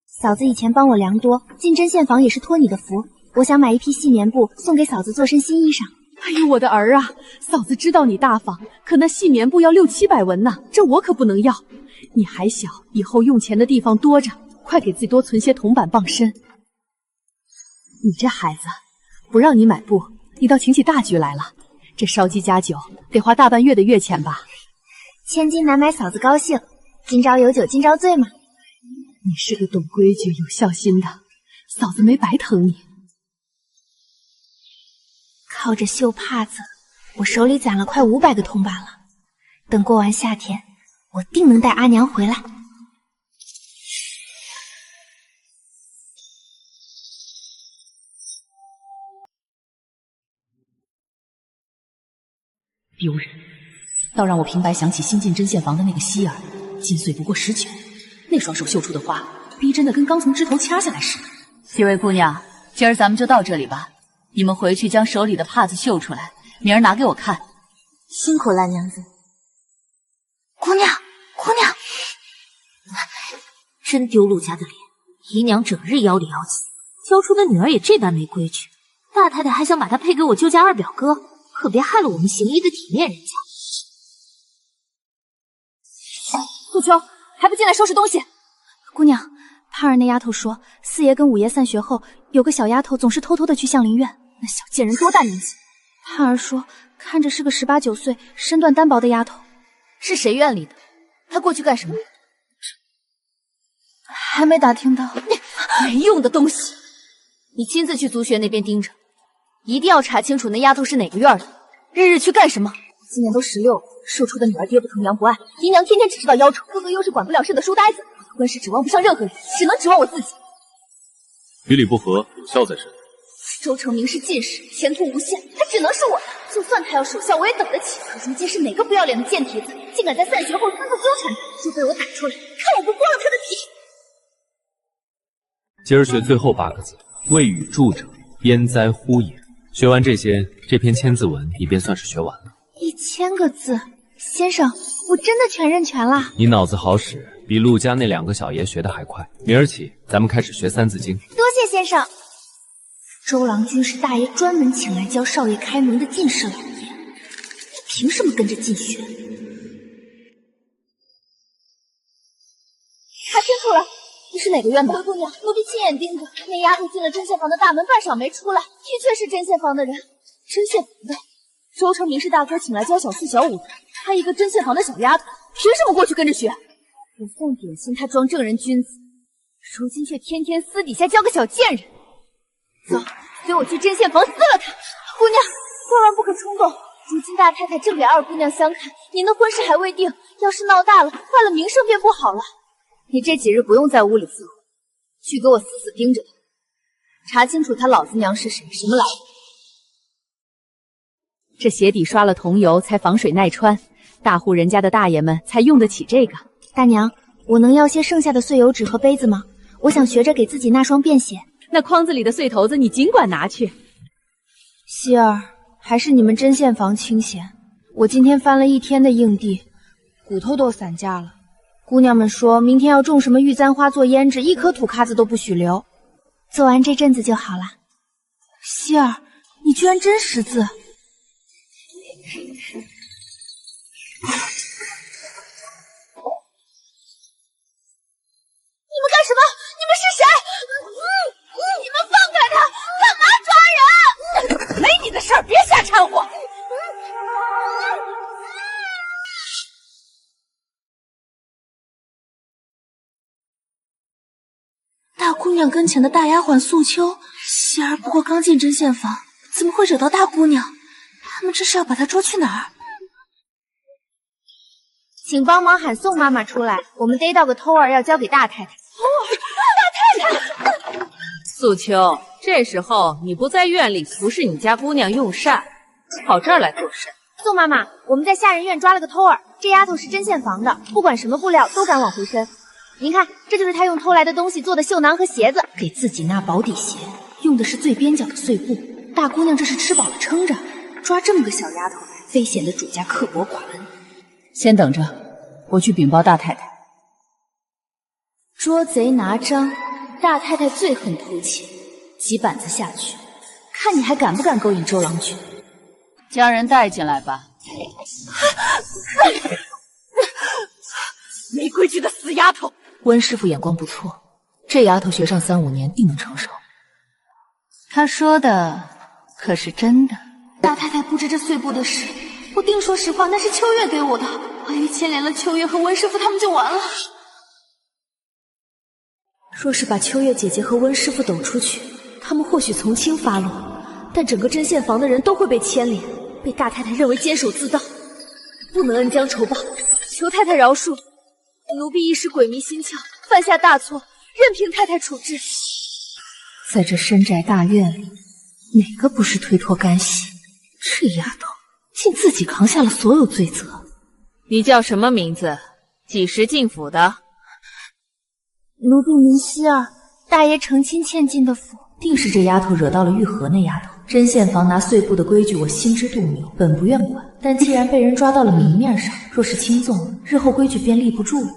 嫂子以前帮我量多，进针线房也是托你的福。我想买一批细棉布送给嫂子做身新衣裳。哎呦，我的儿啊，嫂子知道你大方，可那细棉布要600-700文呢，这我可不能要。你还小，以后用钱的地方多着，快给自己多存些铜板傍身。你这孩子，不让你买布，你倒请起大局来了。这烧鸡加酒得花大半月的月钱吧？千金难买嫂子高兴，今朝有酒今朝醉嘛。你是个懂规矩有孝心的，嫂子没白疼你。靠着绣帕子，我手里攒了快500个铜板了。等过完夏天，我定能带阿娘回来。丢人！倒让我平白想起新进针线房的那个希儿，金岁不过19，那双手绣出的花，逼真的跟刚从枝头掐下来似的。几位姑娘，今儿咱们就到这里吧。你们回去将手里的帕子绣出来，明儿拿给我看。辛苦了，娘子。姑娘，姑娘，真丢陆家的脸！姨娘整日妖里妖气，教出的女儿也这般没规矩，大太太还想把他配给我舅家二表哥，可别害了我们行医的体面人家。素秋，还不进来收拾东西？姑娘，盼儿那丫头说，四爷跟五爷散学后，有个小丫头总是偷偷的去相林院。那小贱人多大年纪？盼儿说，看着是个18、19岁、身段单薄的丫头。是谁院里的？她过去干什么？还没打听到。没用的东西！你亲自去族学那边盯着，一定要查清楚那丫头是哪个院的，日日去干什么。今年都16了，庶出的女儿爹不疼娘不爱，姨娘天天只知道忧愁，哥哥又是管不了事的书呆子，婚事指望不上任何人，只能指望我自己。与理不合，有孝在身。周成明是进士，前途无限，他只能是我的。就算他要守孝，我也等得起。可如今是哪个不要脸的贱蹄子，竟敢在散学后私自纠缠他，就被我打出来，看我不剥了他的皮！今儿学最后8个字：未与助者，焉哉乎也。学完这些，这篇千字文你便算是学完了。1000个字，先生，我真的全认全了。你脑子好使，比陆家那2个小爷学的还快。明儿起，咱们开始学3字经。多谢先生。周郎君是大爷专门请来教少爷开门的进士老爷，你凭什么跟着进学？查清楚了，你是哪个院的？姑娘，奴婢亲眼盯着，那丫头进了针线房的大门，半晌没出来，的确是针线房的人。针线房的周成明是大哥请来教小4、小5的，他一个针线房的小丫头，凭什么过去跟着学？我送点心，他装正人君子，如今却天天私底下教个小贱人。走，随我去针线房撕了他！姑娘，万万不可冲动。如今大太太正给二姑娘相看，您的婚事还未定，要是闹大了，坏了名声便不好了。你这几日不用在屋里伺候，去给我死死盯着他，查清楚他老子娘是谁，什么来历。这鞋底刷了桐油才防水耐穿，大户人家的大爷们才用得起这个。大娘，我能要些剩下的碎油纸和杯子吗？我想学着给自己纳霜便血。那筐子里的碎头子你尽管拿去。希儿，还是你们针线房清闲。我今天翻了1天的硬地，骨头都散架了。姑娘们说明天要种什么玉簪花做胭脂，一颗土咖子都不许留。做完这阵子就好了。希儿，你居然真识字！你们干什么？你们是谁？你们放开他！干嘛抓人？没你的事儿，别瞎掺和！大姑娘跟前的大丫鬟素秋，希儿不过刚进针线房，怎么会惹到大姑娘？他们这是要把她捉去哪儿？请帮忙喊宋妈妈出来，我们逮到个偷儿要交给大太太。大太太，素秋，这时候你不在院里，不是你家姑娘用膳，跑这儿来做甚？宋妈妈，我们在下人院抓了个偷儿，这丫头是针线房的，不管什么布料都敢往回伸。您看，这就是她用偷来的东西做的绣囊和鞋子，给自己纳保底鞋，用的是最边角的碎布。大姑娘这是吃饱了撑着，抓这么个小丫头来，非显得主家刻薄寡恩。先等着，我去禀报大太太。捉贼拿赃，大太太最恨偷窃，几板子下去，看你还敢不敢勾引周郎君。将人带进来吧。没规矩的死丫头！温师傅眼光不错，这丫头学上3、5年定能成熟。他说的可是真的？大太太不知这碎布的事，我定说实话，那是秋月给我的。万一牵连了秋月和温师傅，他们就完了。若是把秋月姐姐和温师傅抖出去，他们或许从轻发落，但整个针线房的人都会被牵连，被大太太认为监守自盗，不能恩将仇报，求太太饶恕。奴婢一时鬼迷心窍，犯下大错，任凭太太处置。在这深宅大院里，哪个不是推脱干系？这丫头竟自己扛下了所有罪责。你叫什么名字？几时进府的？奴婢名希儿，大爷成亲欠进的府。定是这丫头惹到了玉和那丫头。针线房拿碎布的规矩我心知肚明，本不愿管，但既然被人抓到了明面上，若是轻纵了，日后规矩便立不住了。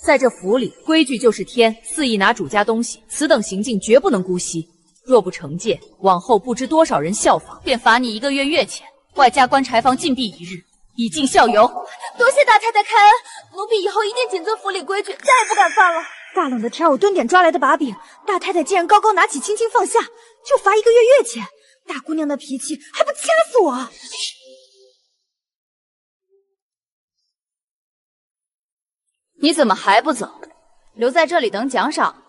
在这府里，规矩就是天，肆意拿主家东西，此等行径绝不能姑息。若不惩戒，往后不知多少人效仿，便罚你1个月月钱，外加关柴房禁闭1日，以儆效尤。多谢大太太开恩，奴婢以后一定谨遵府里规矩，再也不敢犯了。大冷的天，我蹲点抓来的把柄，大太太竟然高高拿起，轻轻放下，就罚1个月月钱。大姑娘的脾气，还不掐死我！你怎么还不走？留在这里等奖赏？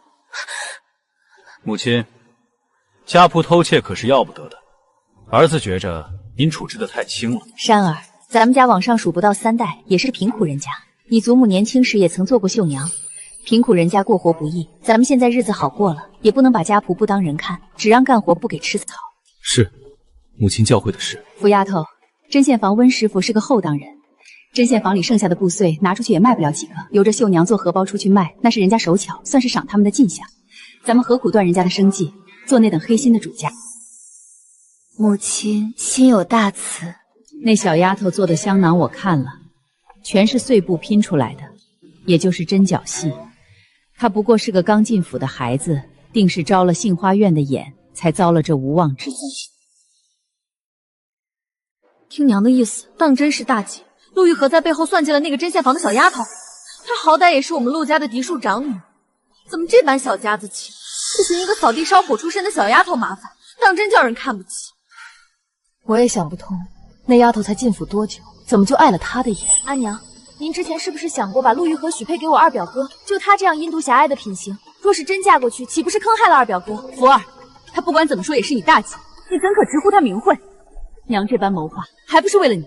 母亲，家仆偷窃可是要不得的，儿子觉着您处置的太轻了。山儿，咱们家往上数不到3代，也是贫苦人家。你祖母年轻时也曾做过绣娘，贫苦人家过活不易，咱们现在日子好过了，也不能把家仆不当人看，只让干活不给吃草。是，母亲教诲的是。福丫头，针线房温师傅是个厚道人，针线房里剩下的布碎拿出去也卖不了几个，由着绣娘做荷包出去卖，那是人家手巧，算是赏他们的进项。咱们何苦断人家的生计，做那等黑心的主家？母亲心有大慈。那小丫头做的香囊我看了，全是碎布拼出来的，也就是针脚细。她不过是个刚进府的孩子，定是招了杏花院的眼，才遭了这无妄之灾。听娘的意思，当真是大忌。陆玉和在背后算计了那个针线房的小丫头，她好歹也是我们陆家的嫡庶长女，怎么这般小家子气，不寻一个扫地烧火出身的小丫头麻烦，当真叫人看不起。我也想不通，那丫头才进府多久，怎么就碍了他的眼？阿娘，您之前是不是想过把陆玉和许配给我二表哥？就他这样阴毒狭隘的品行，若是真嫁过去，岂不是坑害了二表哥？福儿，他不管怎么说也是你大姐，你怎可直呼他名讳？娘这般谋划，还不是为了你？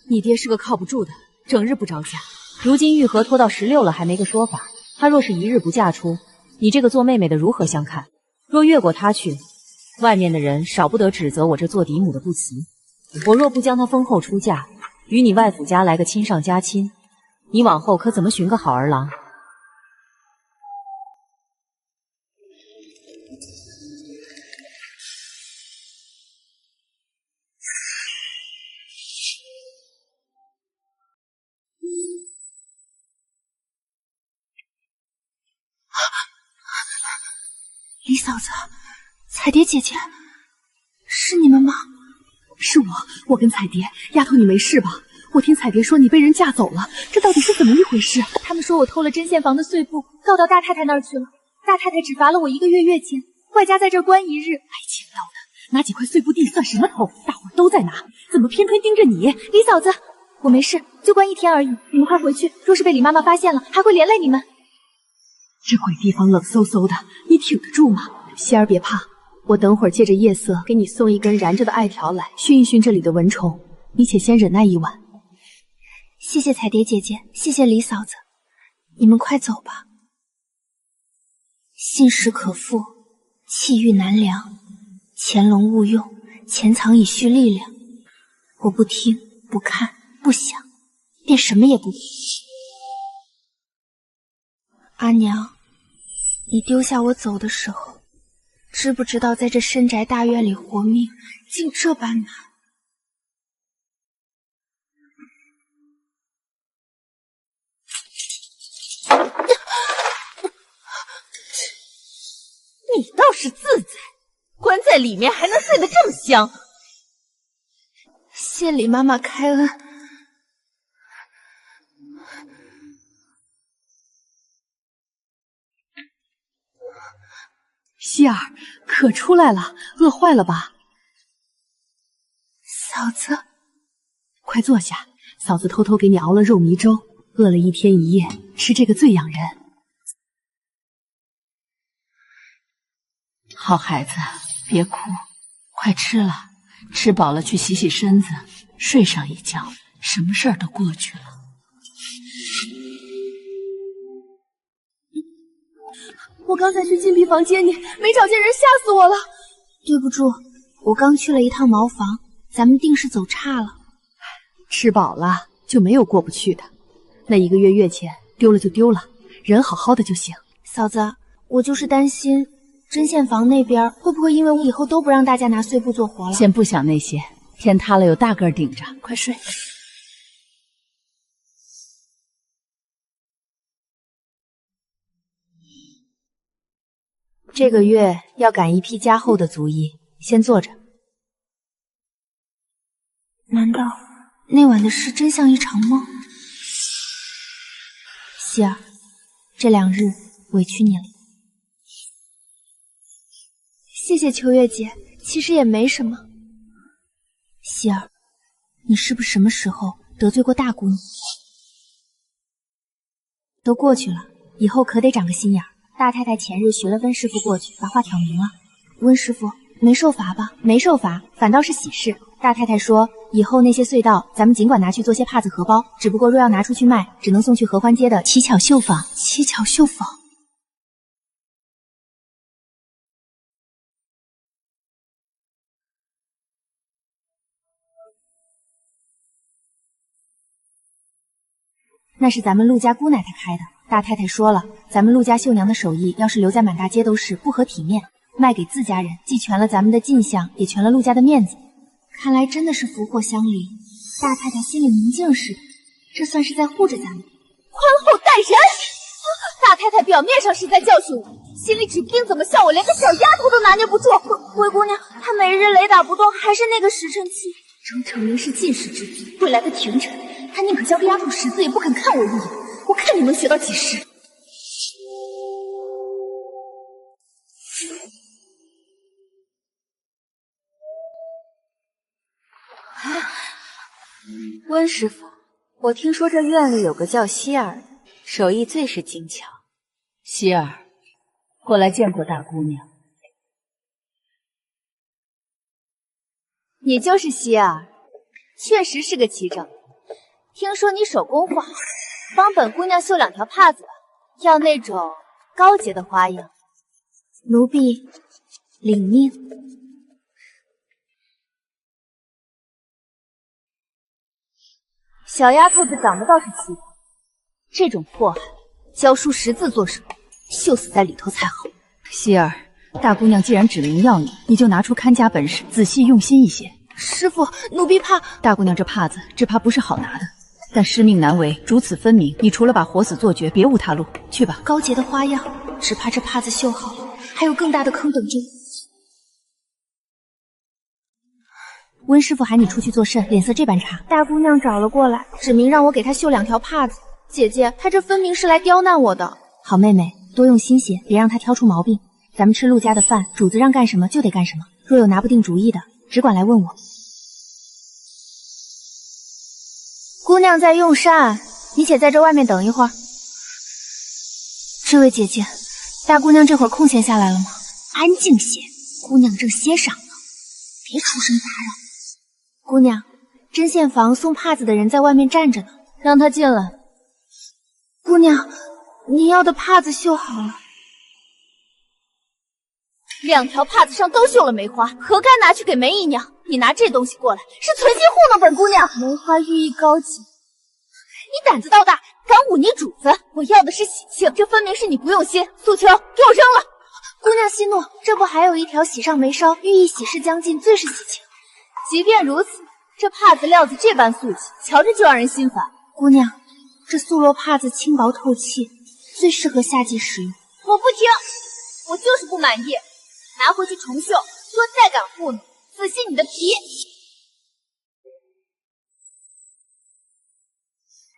你爹是个靠不住的，整日不着家。如今玉和拖到16了还没个说法，他若是一日不嫁出，你这个做妹妹的如何相看？若越过他去，外面的人少不得指责我这做嫡母的不慈。我若不将她封后出嫁，与你外父家来个亲上加亲，你往后可怎么寻个好儿郎？李嫂子，彩蝶姐姐，是你们吗？是我跟彩蝶。丫头，你没事吧？我听彩蝶说你被人嫁走了，这到底是怎么一回事？他们说我偷了针线房的碎布，告到大太太那儿去了。大太太只罚了我1个月月钱，外加在这儿关1日。挨钱要的，拿几块碎布地算什么偷？大伙儿都在拿，怎么偏偏盯着你？李嫂子，我没事，就关1天而已。你们快回去，若是被李妈妈发现了，还会连累你们。这鬼地方冷飕飕的，你挺得住吗？希儿别怕，我等会儿借着夜色给你送一根燃着的艾条来，熏一熏这里的蚊虫。你且先忍耐1晚。谢谢彩蝶姐姐，谢谢李嫂子，你们快走吧。信实可复，气郁难凉，潜龙勿用，潜藏以蓄力量。我不听，不看，不想，便什么也不必。阿娘，你丢下我走的时候，知不知道在这深宅大院里活命竟这般难？你倒是自在，关在里面还能睡得这么香。谢李妈妈开恩。希儿，可出来了，饿坏了吧？嫂子，快坐下，嫂子偷偷给你熬了肉糜粥，饿了1天1夜，吃这个最养人。好孩子，别哭，快吃了，吃饱了去洗洗身子，睡上一觉，什么事儿都过去了。我刚才去禁闭房接你，没找见人，吓死我了。对不住，我刚去了一趟茅房，咱们定是走岔了。吃饱了就没有过不去的，那1个月月钱丢了就丢了，人好好的就行。嫂子，我就是担心针线房那边会不会因为我以后都不让大家拿碎布做活了。先不想那些，天塌了有大个顶着，快睡。这个月要赶一批加厚的族医，先坐着。难道那晚的事真像一场梦？希儿，这2日委屈你了。谢谢秋月姐，其实也没什么。希儿，你是不是什么时候得罪过大姑娘？都过去了，以后可得长个心眼儿。大太太前日寻了温师傅过去，把话挑明了。温师傅没受罚吧？没受罚，反倒是喜事。大太太说，以后那些隧道，咱们尽管拿去做些帕子荷包，只不过若要拿出去卖，只能送去合欢街的七巧绣坊。七巧绣坊。那是咱们陆家姑奶奶开的。大太太说了，咱们陆家绣娘的手艺要是留在满大街都是，不合体面，卖给自家人，既全了咱们的进项，也全了陆家的面子。看来真的是福祸相离。大太太心里明镜似的，这算是在护着咱们。宽厚待人。大太太表面上是在教训我，心里指不定怎么笑我，连个小丫头都拿捏不住。灰姑娘，她每日雷打不动，还是那个时辰期。程成明是进士之子，未来的廷臣，他宁可交个丫头识字，也不肯看我一眼。我看你能学到几时？温师傅，我听说这院里有个叫希儿的，手艺最是精巧。希儿，过来见过大姑娘。你就是希儿，确实是个奇正。听说你手工不好，帮本姑娘绣2条帕子吧，要那种高洁的花样。奴婢领命。小丫头子长得倒是奇葩，这种祸害，教书识字做什么？绣死在里头才好。希儿，大姑娘既然指明要你，你就拿出看家本事，仔细用心一些。师傅，奴婢怕……大姑娘这帕子只怕不是好拿的，但师命难违，主此分明。你除了把活死做绝，别无他路。去吧。高洁的花样，只怕这帕子绣好了，还有更大的坑等着你。温师傅喊你出去做甚？脸色这般差。大姑娘找了过来，指明让我给她绣2条帕子。姐姐，她这分明是来刁难我的。好妹妹，多用心些，别让她挑出毛病。咱们吃陆家的饭，主子让干什么就得干什么。若有拿不定主意的，只管来问我。姑娘在用膳，你且在这外面等一会儿。这位姐姐，大姑娘这会儿空闲下来了吗？安静些，姑娘正歇晌呢，别出声打扰。姑娘，针线房送帕子的人在外面站着呢，让他进来。姑娘，你要的帕子绣好了，2条帕子上都绣了梅花，何该拿去给梅姨娘？你拿这东西过来，是存心糊弄本姑娘。梅花寓意高洁，你胆子倒大，敢忤逆主子！我要的是喜庆，这分明是你不用心。素秋，给我扔了！姑娘息怒，这不还有一条喜上眉梢，寓意喜事将近，最是喜庆。即便如此，这帕子料子这般素气，瞧着就让人心烦。姑娘，这素罗帕子轻薄透气，最适合夏季使用。我不听，我就是不满意，拿回去重绣。说再敢糊弄，仔细你的皮！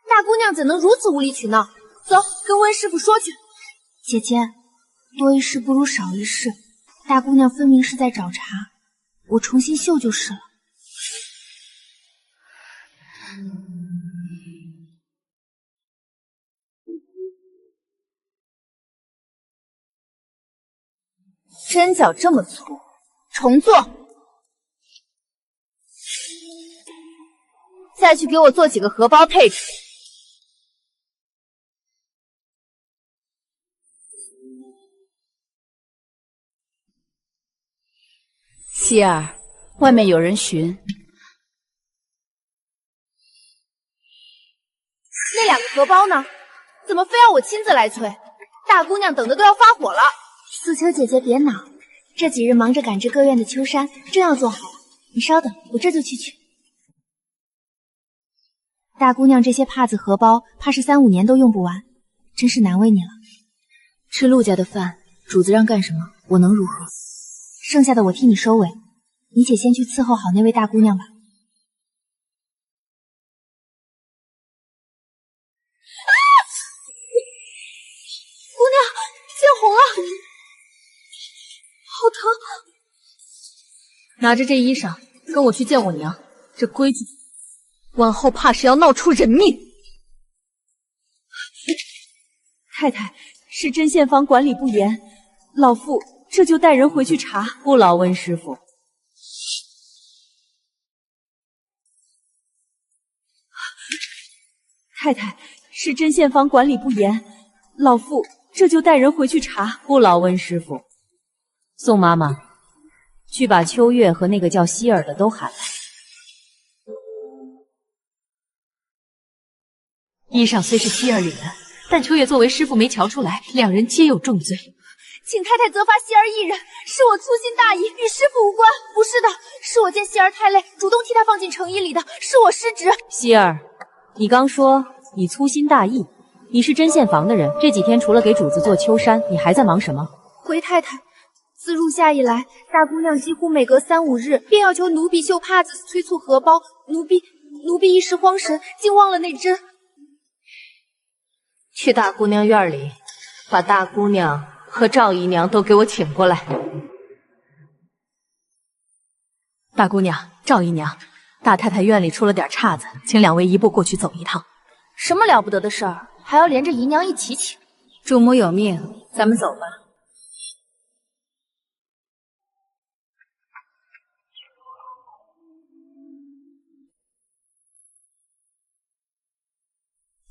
大姑娘怎能如此无理取闹？走，跟温师傅说去。姐姐，多一事不如少一事。大姑娘分明是在找茬，我重新绣就是了。针脚这么粗，重做。再去给我做几个荷包配置。希儿，外面有人寻。那2个荷包呢？怎么非要我亲自来催？大姑娘等的都要发火了。素秋姐姐别恼，这几日忙着赶制各院的秋衫，正要做好了。你稍等，我这就去取。大姑娘这些帕子荷包，怕是3、5年都用不完，真是难为你了。吃陆家的饭，主子让干什么我能如何？剩下的我替你收尾，你且先去伺候好那位大姑娘吧。姑娘，见红了，好疼！拿着这衣裳，跟我去见我娘。这规矩，往后怕是要闹出人命。太太，是针线房管理不严，老妇这就带人回去查。不劳温师傅。太太，是针线房管理不严，老妇这就带人回去查。不劳温师傅。宋妈妈，去把秋月和那个叫希尔的都喊来。衣裳虽是希儿领的，但秋月作为师傅没瞧出来，两人皆有重罪。请太太责罚希儿一人，是我粗心大意，与师傅无关。不是的，是我见希儿太累，主动替她放进成衣里的，是我失职。希儿，你刚说你粗心大意，你是针线房的人，这几天除了给主子做秋衫，你还在忙什么？回太太，自入夏以来，大姑娘几乎每隔3、5日便要求奴婢绣帕子、催促荷包，奴婢一时慌神，竟忘了那针。去大姑娘院里，把大姑娘和赵姨娘都给我请过来。大姑娘、赵姨娘，大太太院里出了点岔子，请两位移步过去走一趟。什么了不得的事儿，还要连着姨娘一起请？主母有命，咱们走吧。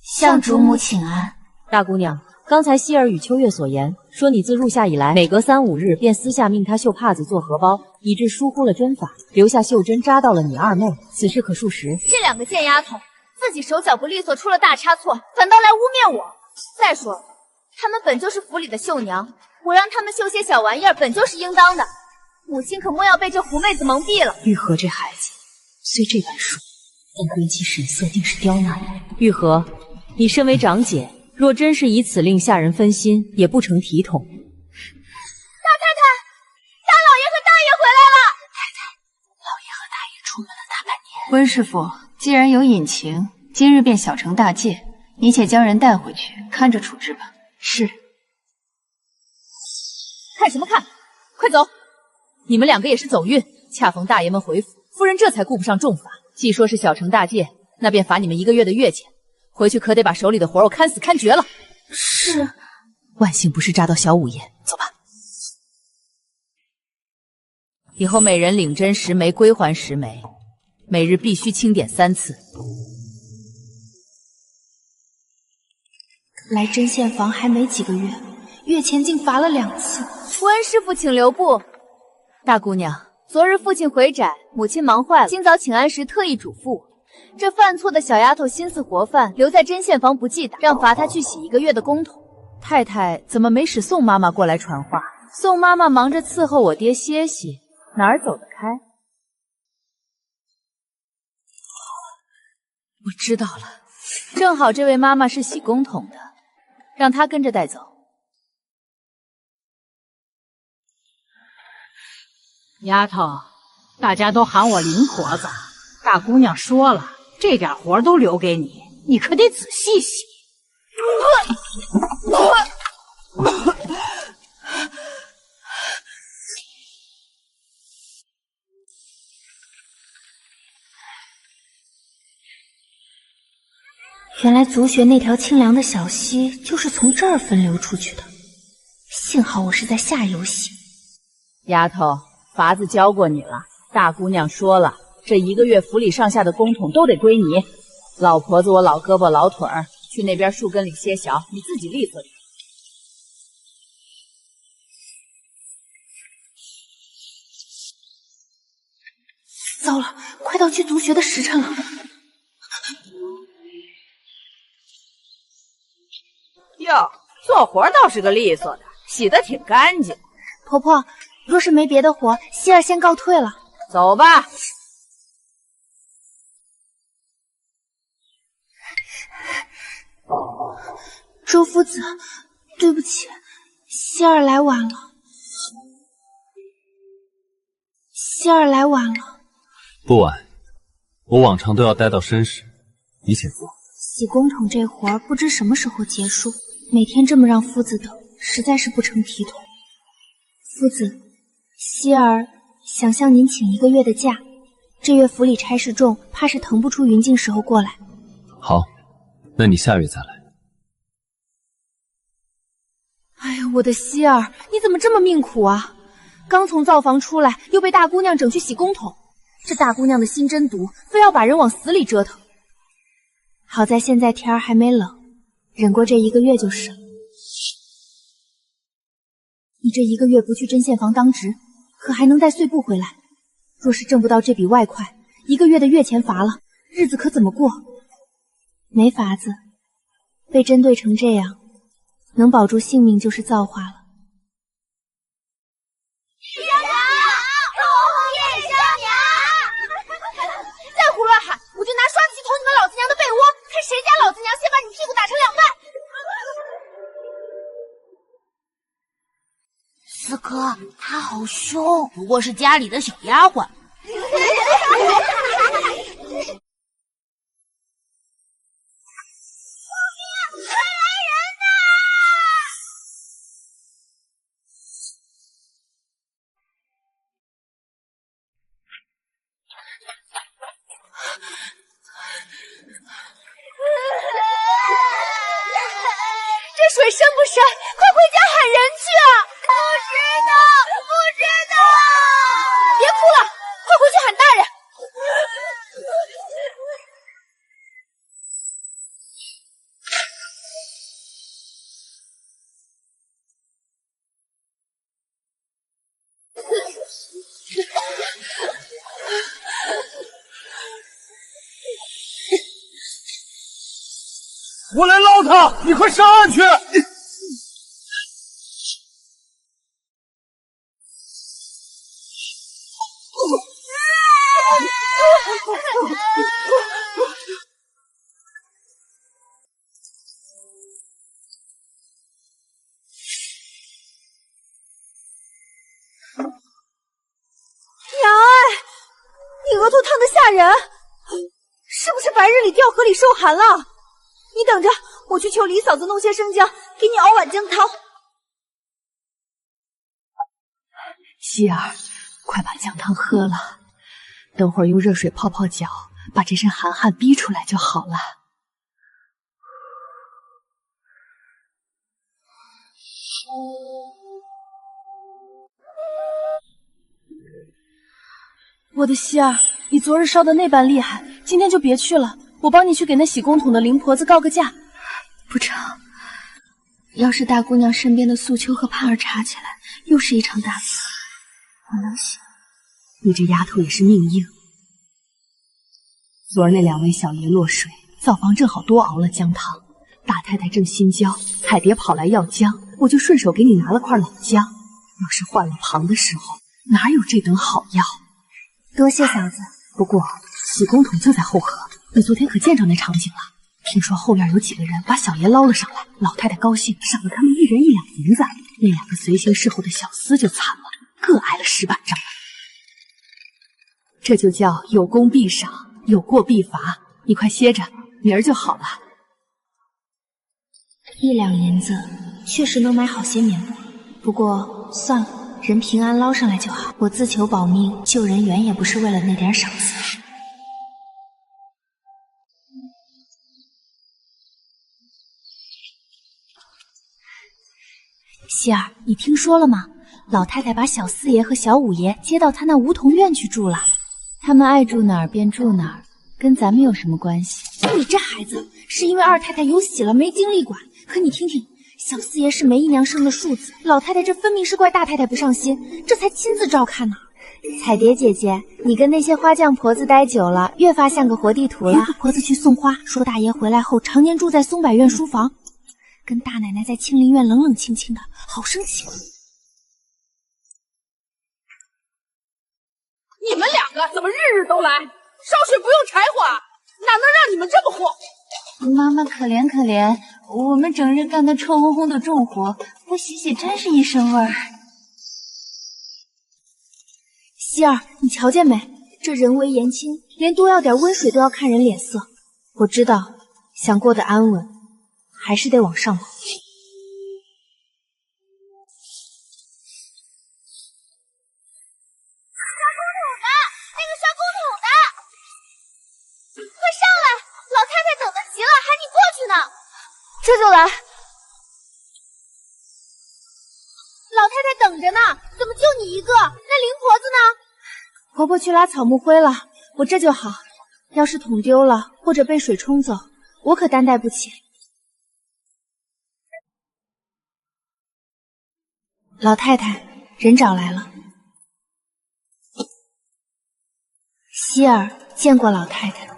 向主母请安。大姑娘，刚才希儿与秋月所言，说你自入夏以来，每隔3、5日便私下命她绣帕子做荷包，以致疏忽了针法，留下绣针扎到了你二妹。此事可属实？这两个贱丫头，自己手脚不利索，出了大差错，反倒来污蔑我。再说了，她们本就是府里的绣娘，我让她们绣些小玩意儿，本就是应当的。母亲可莫要被这狐妹子蒙蔽了。玉和这孩子虽这般说，但论其神色，定是刁难的。玉和，你身为长姐，若真是以此令下人分心，也不成体统。大太太，大老爷和大爷回来了。太太，老爷和大爷出门了大半年。温师傅，既然有隐情，今日便小惩大戒，你且将人带回去，看着处置吧。是。看什么看？快走！你们两个也是走运，恰逢大爷们回府，夫人这才顾不上重罚。既说是小惩大戒，那便罚你们1个月的月钱。回去可得把手里的活我看死看绝了。是。万幸不是扎到小五爷，走吧。以后每人领针10枚，归还10枚，每日必须清点3次。来针线房还没几个月，月前竟罚了2次。温师傅请留步。大姑娘，昨日父亲回宅，母亲忙坏了，今早请安时特意嘱咐我，这犯错的小丫头心思活泛，留在针线房不记打，让罚她去洗1个月的工头。太太怎么没使宋妈妈过来传话？宋妈妈忙着伺候我爹歇息，哪儿走得开？我知道了，正好这位妈妈是洗工桶的，让她跟着带走。丫头，大家都喊我林婆子。大姑娘说了，这点活都留给你，你可得仔细洗。原来族穴那条清凉的小溪就是从这儿分流出去的，幸好我是在下游洗。丫头，法子教过你了，大姑娘说了，这1个月府里上下的工桶都得归你。老婆子我老胳膊老腿儿，去那边树根里歇脚，你自己利索点。糟了，快到去族穴的时辰了。哟，做活倒是个利索的，洗得挺干净。婆婆，若是没别的活，希儿先告退了。走吧。周夫子，对不起，希儿来晚了。希儿来晚了。不晚，我往常都要待到申时，你且坐。洗公桶这活儿不知什么时候结束，每天这么让夫子等，实在是不成体统。夫子，希儿想向您请1个月的假，这月府里差事重，怕是腾不出云静时候过来。好，那你下月再来。哎呀，我的希儿，你怎么这么命苦啊？刚从灶房出来，又被大姑娘整去洗公桶，这大姑娘的心真毒，非要把人往死里折腾。好在现在天儿还没冷，忍过这1个月就是了。你这1个月不去针线房当值，可还能带碎布回来？若是挣不到这笔外快，1个月的月钱乏了，日子可怎么过？没法子，被针对成这样，能保住性命就是造化了。香娘，红叶香娘！再胡乱喊，我就拿刷子去捅你们老子娘的被窝，看谁家老子娘先把你屁股打成2半！四哥，她好凶，不过是家里的小丫鬟。这水深不深？快回家喊人去啊！不知道。别哭了，快回去喊大人。我来捞他，你快上岸去！娘哎，你额头烫得吓人，是不是白日里掉河里受寒了？你等着，我去求李嫂子弄些生姜，给你熬碗姜汤。希儿，快把姜汤喝了，等会儿用热水泡泡脚，把这身寒汗逼出来就好了。我的希儿，你昨日烧的那般厉害，今天就别去了。我帮你去给那洗公桶的灵婆子告个假。不成，要是大姑娘身边的素秋和盼儿查起来，又是一场大词。我能行。你这丫头也是命硬。昨儿那2位小爷落水，灶房正好多熬了姜汤，大太太正心焦，彩蝶跑来要姜，我就顺手给你拿了块老姜。要是换了旁的时候，哪有这等好药？多谢嫂子。不过洗公桶就在后河，你昨天可见着那场景了？听说后院有几个人把小爷捞了上来，老太太高兴，赏了他们1人1两银子。那2个随行侍候的小厮就惨了，各挨了10板杖。这就叫有功必赏，有过必罚。你快歇着，明儿就好了。1两银子确实能买好些棉布，不过算了，人平安捞上来就好。我自求保命，救人缘也不是为了那点赏赐。希儿，你听说了吗？老太太把小四爷和小五爷接到她那梧桐院去住了。他们爱住哪儿便住哪儿，跟咱们有什么关系？你这孩子，是因为二太太有喜了没精力管。可你听听，小四爷是梅姨娘生的庶子，老太太这分明是怪大太太不上心，这才亲自照看呢。彩蝶姐姐，你跟那些花匠婆子待久了，越发像个活地图了。有个婆子去送花，说大爷回来后常年住在松柏院书房，跟大奶奶在清林院冷冷清清的，好生奇怪。你们2个怎么日日都来？烧水不用柴火，哪能让你们这么祸？妈妈可怜可怜，我们整日干得臭烘烘的重活，不洗洗真是一身味儿。希儿，你瞧见没？这人为言轻，连多要点温水都要看人脸色。我知道，想过得安稳，还是得往上跑。这就来。老太太等着呢，怎么就你一个？那灵婆子呢？婆婆去拉草木灰了，我这就好。要是桶丢了或者被水冲走，我可担待不起。老太太，人找来了。希儿见过老太太。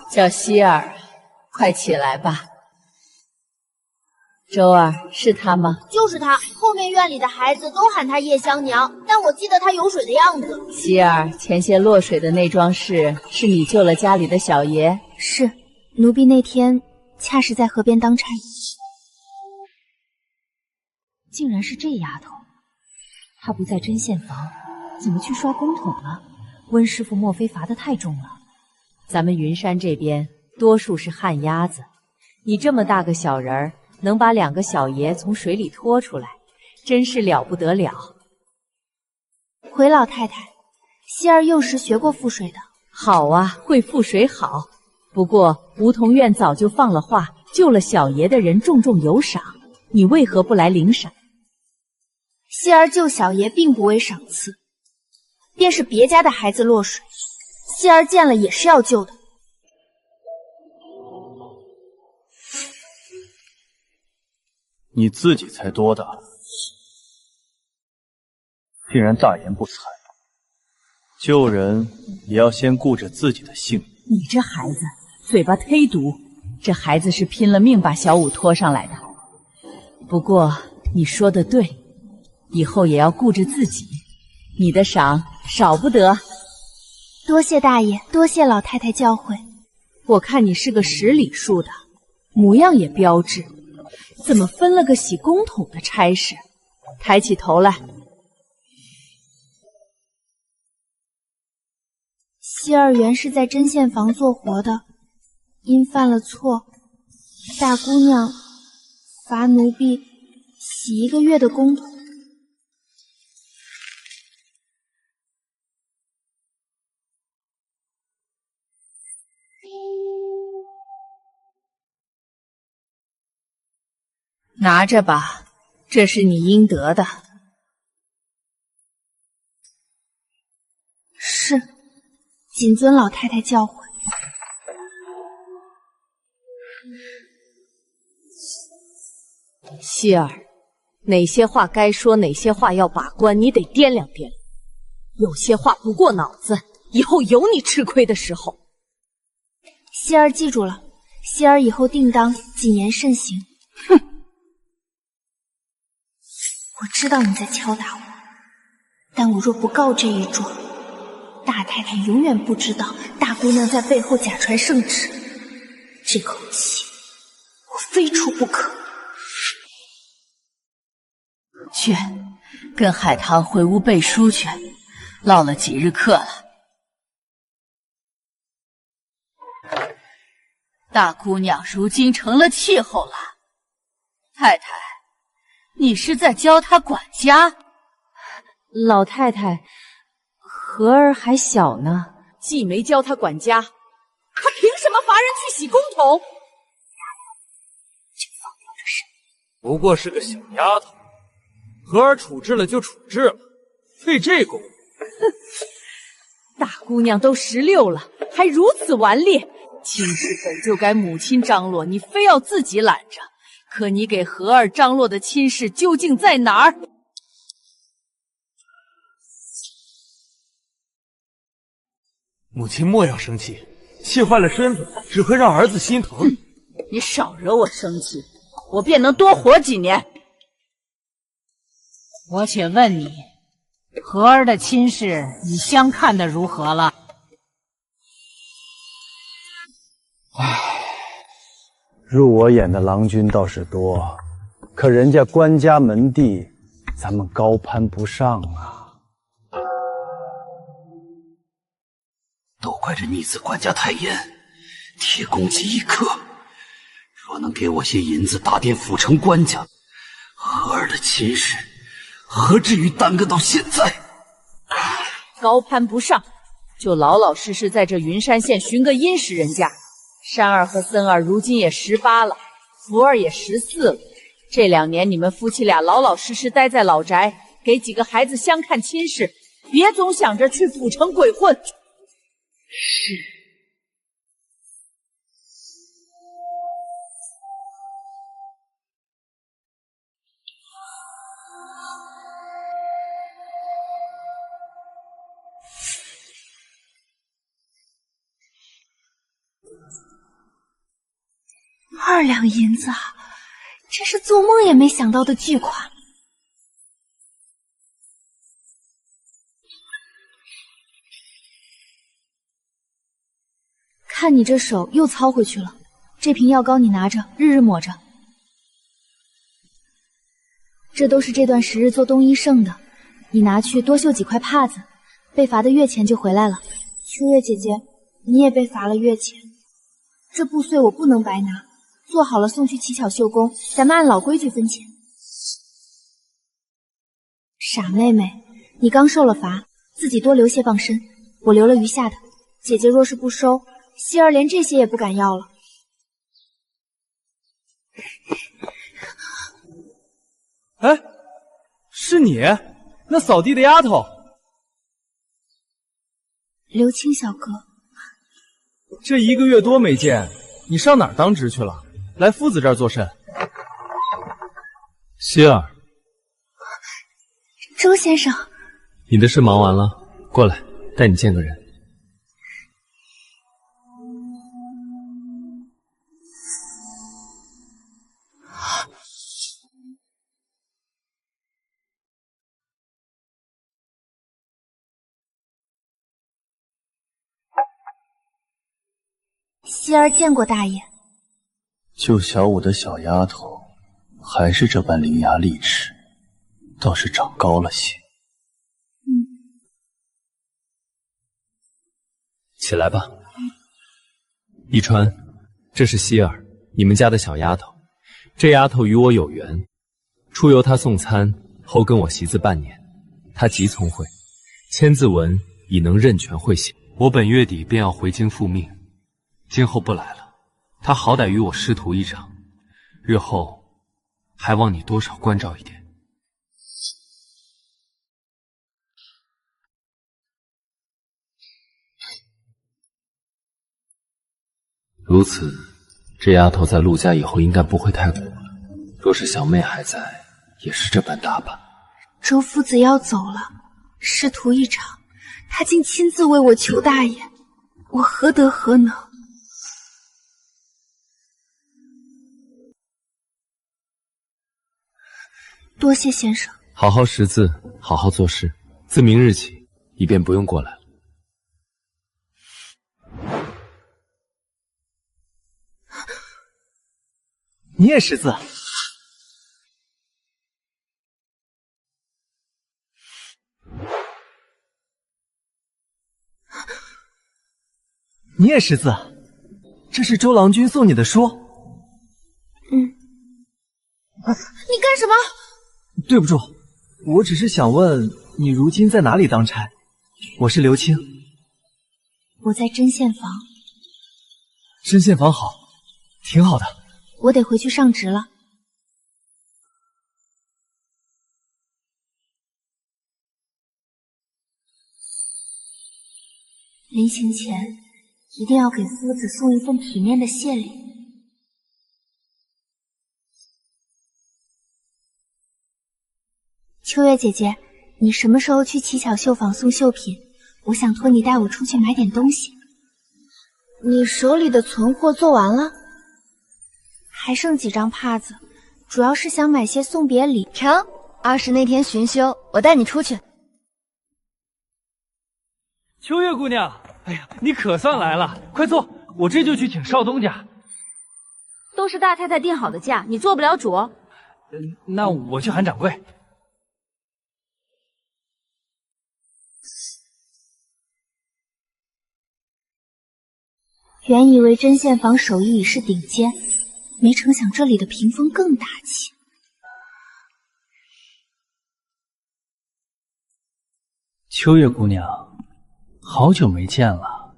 叫希儿，快起来吧。周儿，是她吗？就是她，后面院里的孩子都喊她叶香娘，但我记得她有水的样子。希儿，前些落水的那桩事，是你救了家里的小爷？是，奴婢那天恰是在河边当差。竟然是这丫头，她不在针线房，怎么去刷工桶了？温师傅莫非罚得太重了？咱们云山这边多数是旱鸭子，你这么大个小人儿，能把2个小爷从水里拖出来，真是了不得了。回老太太，希儿幼时学过覆水的。好啊，会覆水好。不过梧桐院早就放了话，救了小爷的人重重有赏，你为何不来领赏？希儿救小爷并不为赏赐，便是别家的孩子落水，希儿见了也是要救的。你自己才多大，竟然大言不惭！救人也要先顾着自己的性命。你这孩子嘴巴忒毒，这孩子是拼了命把小五拖上来的。不过你说的对，以后也要顾着自己，你的赏少不得。多谢大爷，多谢老太太教诲。我看你是个10里数的，模样也标致。怎么分了个洗工桶的差事？抬起头来。希儿原是在针线房做活的，因犯了错，大姑娘罚奴婢洗1个月的工桶。拿着吧，这是你应得的。是，谨遵老太太教诲。希儿，哪些话该说，哪些话要把关，你得掂量掂量。有些话不过脑子，以后有你吃亏的时候。希儿记住了，希儿以后定当谨言慎行。哼！我知道你在敲打我，但我若不告这一状，大太太永远不知道大姑娘在背后假传圣旨。这口气，我非出不可。去，跟海棠回屋背书去，唠了几日课了。大姑娘如今成了气候了，太太。你是在教他管家？老太太，荷儿还小呢，既没教他管家，他凭什么罚人去洗工桶？就放掉这事，不过是个小丫头，荷儿处置了就处置了，费这功夫。哼，大姑娘都16了，还如此顽劣，亲事本就该母亲张罗，你非要自己揽着。可你给荷儿张罗的亲事究竟在哪儿？母亲莫要生气，气坏了身子，只会让儿子心疼。你少惹我生气，我便能多活几年。我且问你，荷儿的亲事你相看的如何了？入我眼的郎君倒是多，可人家官家门第，咱们高攀不上啊。都怪这逆子管家太严，铁公鸡一颗。若能给我些银子打点府城官家，和儿的亲事何至于耽搁到现在？高攀不上，就老老实实在这云山县寻个殷实人家。山儿和森儿如今也18了，福儿也14了。这2年你们夫妻俩老老实实待在老宅，给几个孩子相看亲事，别总想着去府城鬼混。是。2两银子啊，真是做梦也没想到的巨款。看你这手又糙回去了，这瓶药膏你拿着，日日抹着。这都是这段时日做冬衣剩的，你拿去多绣几块帕子，被罚的月钱就回来了。秋月姐姐，你也被罚了月钱，这布穗我不能白拿。做好了送去乞巧绣工，咱们按老规矩分钱。傻妹妹，你刚受了罚，自己多留些傍身，我留了余下的。姐姐若是不收，希儿连这些也不敢要了。哎，是你，那扫地的丫头。刘青小哥，这1个月多没见，你上哪儿当值去了？来夫子这儿做甚？希儿，周先生，你的事忙完了，过来，带你见个人。希儿见过大爷。救小五的小丫头，还是这般伶牙俐齿，倒是长高了些。起来吧。一川，这是希儿，你们家的小丫头。这丫头与我有缘，初由她送餐，后跟我习字半年。她极聪慧，千字文已能任权会写。我本月底便要回京复命，今后不来了。他好歹与我师徒一场，日后还望你多少关照一点。如此，这丫头在陆家以后应该不会太苦了。若是小妹还在，也是这般打扮。周夫子要走了，师徒一场，他竟亲自为我求大爷，我何德何能？多谢先生。好好识字，好好做事。自明日起，你便不用过来了。你也识字？你也识字？这是周郎君送你的书？你干什么？对不住，我只是想问你如今在哪里当差？我是刘青。我在针线房。针线房好，挺好的。我得回去上职了。临行前一定要给夫子送一份体面的谢礼。秋月姐姐，你什么时候去乞巧绣坊送绣品？我想托你带我出去买点东西。你手里的存货做完了？还剩几张帕子，主要是想买些送别礼。成，20那天巡修，我带你出去。秋月姑娘，哎呀，你可算来了，快坐，我这就去请少东家。都是大太太定好的假，你做不了主。那我去喊掌柜。原以为针线坊手艺已是顶尖，没成想这里的屏风更大气。秋月姑娘，好久没见了，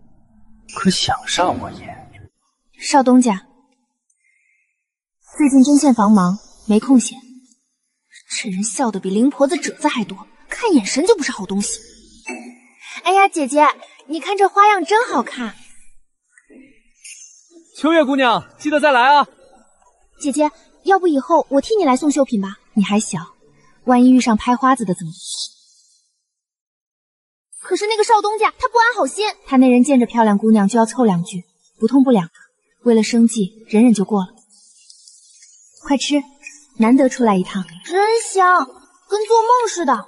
可想上我眼？少东家，最近针线房忙，没空闲。这人笑得比灵婆子褶子还多，看眼神就不是好东西。哎呀，姐姐，你看这花样真好看。秋月姑娘，记得再来啊！姐姐，要不以后我替你来送绣品吧？你还小，万一遇上拍花子的怎么办？可是那个少东家他不安好心，他那人见着漂亮姑娘就要凑两句，不痛不痒的，为了生计忍忍就过了。快吃，难得出来一趟，真香，跟做梦似的。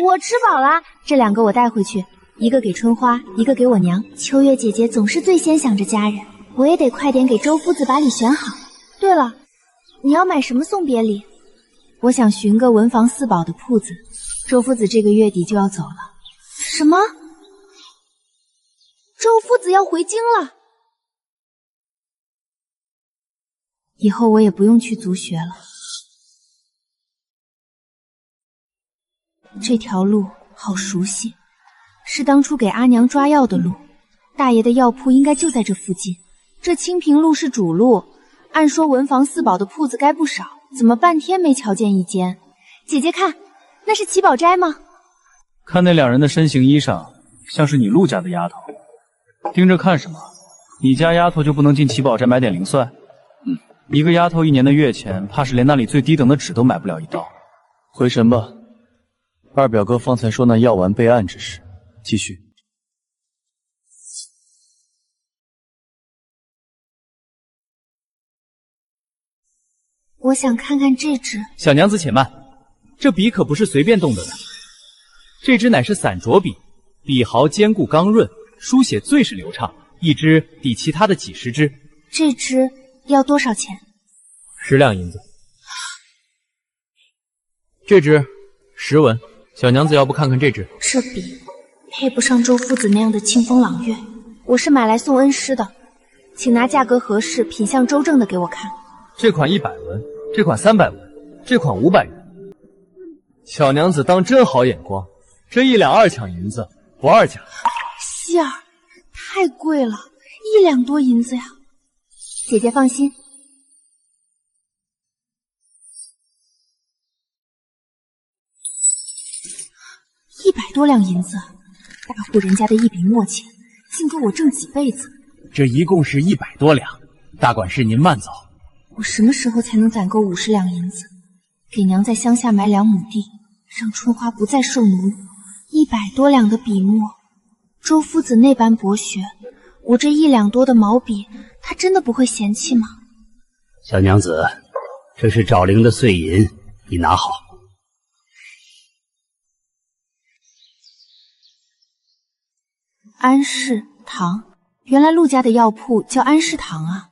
我吃饱了，这2个我带回去，一个给春花，一个给我娘。秋月姐姐总是最先想着家人，我也得快点给周夫子把礼选好。对了，你要买什么送别礼？我想寻个文房四宝的铺子，周夫子这个月底就要走了。什么？周夫子要回京了？以后我也不用去族学了。这条路好熟悉，是当初给阿娘抓药的路。大爷的药铺应该就在这附近。这清平路是主路，按说文房四宝的铺子该不少，怎么半天没瞧见一间？姐姐看，那是齐宝斋吗？看那2人的身形衣裳，像是你陆家的丫头。盯着看什么？你家丫头就不能进齐宝斋买点零碎？一个丫头1年的月钱，怕是连那里最低等的纸都买不了1道。回神吧。二表哥方才说那药丸备案之事，继续。我想看看这支。小娘子且慢，这笔可不是随便动的。这支乃是散着笔，笔毫坚固刚润，书写最是流畅，一支抵其他的几10支。这支要多少钱？10两银子。这支10文。小娘子要不看看这支？这笔配不上周夫子那样的清风朗月，我是买来送恩师的，请拿价格合适、品相周正的给我看。这款100文，这款300文，这款500元。小娘子当真好眼光，这1两2抢银子，不2价。希儿，太贵了，1两多银子呀。姐姐放心。100多两银子，大户人家的一笔墨钱，竟够我挣几辈子。这一共是100多两，大管事您慢走。我什么时候才能攒够50两银子，给娘在乡下买2亩地，让春花不再受奴役？100多两的笔墨，周夫子那般博学，我这1两多的毛笔，他真的不会嫌弃吗？小娘子，这是找灵的碎银，你拿好。安氏堂，原来陆家的药铺叫安氏堂啊！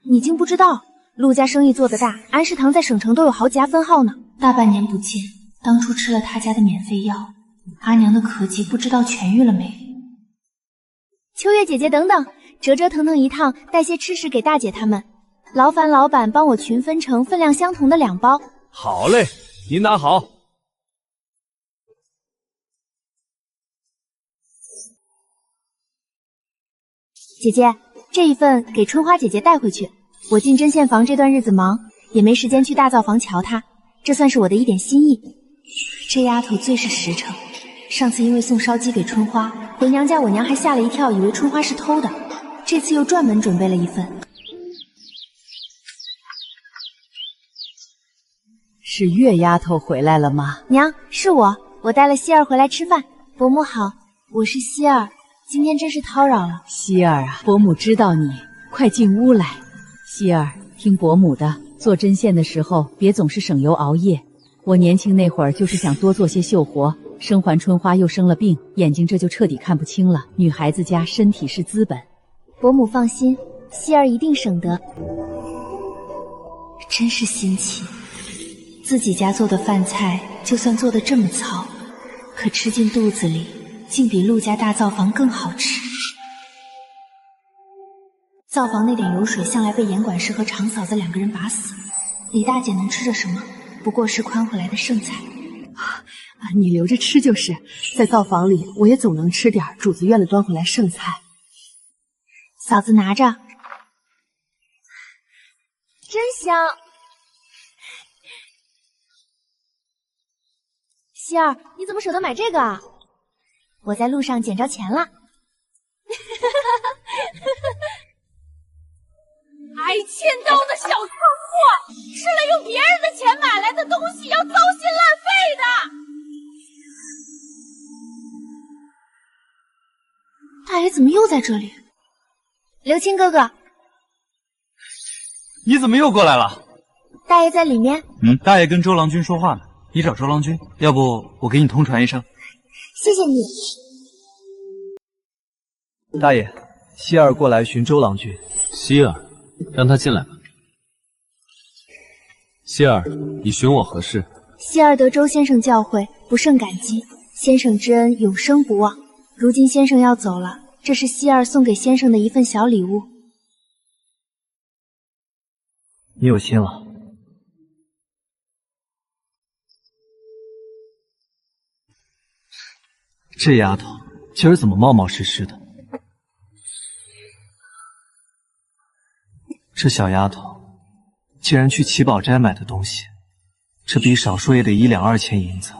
你竟不知道，陆家生意做得大，安氏堂在省城都有好几家分号呢。大半年不见，当初吃了他家的免费药，阿娘的咳疾不知道痊愈了没？秋月姐姐等等，折折腾腾一趟，带些吃食给大姐他们。劳烦老板帮我群分成分量相同的2包。好嘞，您拿好。姐姐，这一份给春花姐姐带回去。我进针线房这段日子忙，也没时间去大灶房瞧她，这算是我的一点心意。这丫头最是实诚，上次因为送烧鸡给春花，回娘家我娘还吓了一跳，以为春花是偷的。这次又专门准备了一份。是月丫头回来了吗？娘，是我带了希儿回来吃饭。伯母好，我是希儿。今天真是叨扰了，希儿啊，伯母知道你，快进屋来。希儿，听伯母的，做针线的时候别总是省油熬夜。我年轻那会儿就是想多做些绣活，生还春花又生了病，眼睛这就彻底看不清了。女孩子家身体是资本。伯母放心，希儿一定省得。真是新奇，自己家做的饭菜就算做得这么糙，可吃进肚子里竟比陆家大灶房更好吃。灶房那点油水向来被严管事和常嫂子2个人把死，李大姐能吃着什么？不过是宽回来的剩菜。你留着吃就是，在灶房里我也总能吃点主子院子端回来剩菜。嫂子拿着，真香。希儿，你怎么舍得买这个啊？我在路上捡着钱了。挨千刀的小仓货，吃了用别人的钱买来的东西，要糟心烂肺的。大爷怎么又在这里？刘青哥哥，你怎么又过来了？大爷在里面。大爷跟周郎君说话呢，你找周郎君，要不我给你通传一声。谢谢你。大爷，希儿过来寻周郎君。希儿，让他进来吧。希儿，你寻我何事？希儿得周先生教诲，不胜感激，先生之恩永生不忘。如今先生要走了，这是希儿送给先生的一份小礼物。你有心了。这丫头今儿怎么冒冒失失的？这小丫头竟然去奇宝斋买的东西，这笔少说也得1两2千银子，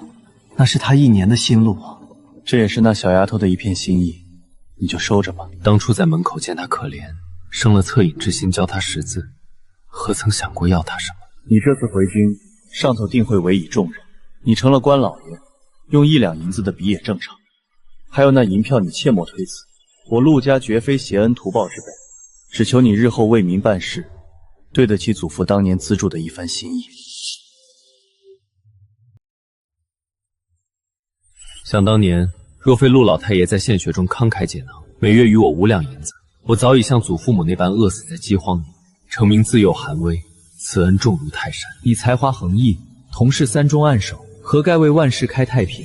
那是她1年的心路啊！这也是那小丫头的一片心意，你就收着吧。当初在门口见她可怜，生了恻隐之心教她识字，何曾想过要她什么？你这次回京，上头定会委以重任，你成了官老爷，用1两银子的笔也正常。还有那银票，你切莫推辞，我陆家绝非挟恩图报之辈，只求你日后为民办事，对得起祖父当年资助的一番心意。想当年，若非陆老太爷在献学中慷慨解囊，每月与我5两银子，我早已像祖父母那般饿死在饥荒里，成名自幼寒微，此恩重如泰山。你才华横溢，同是3中暗首，何该为万世开太平？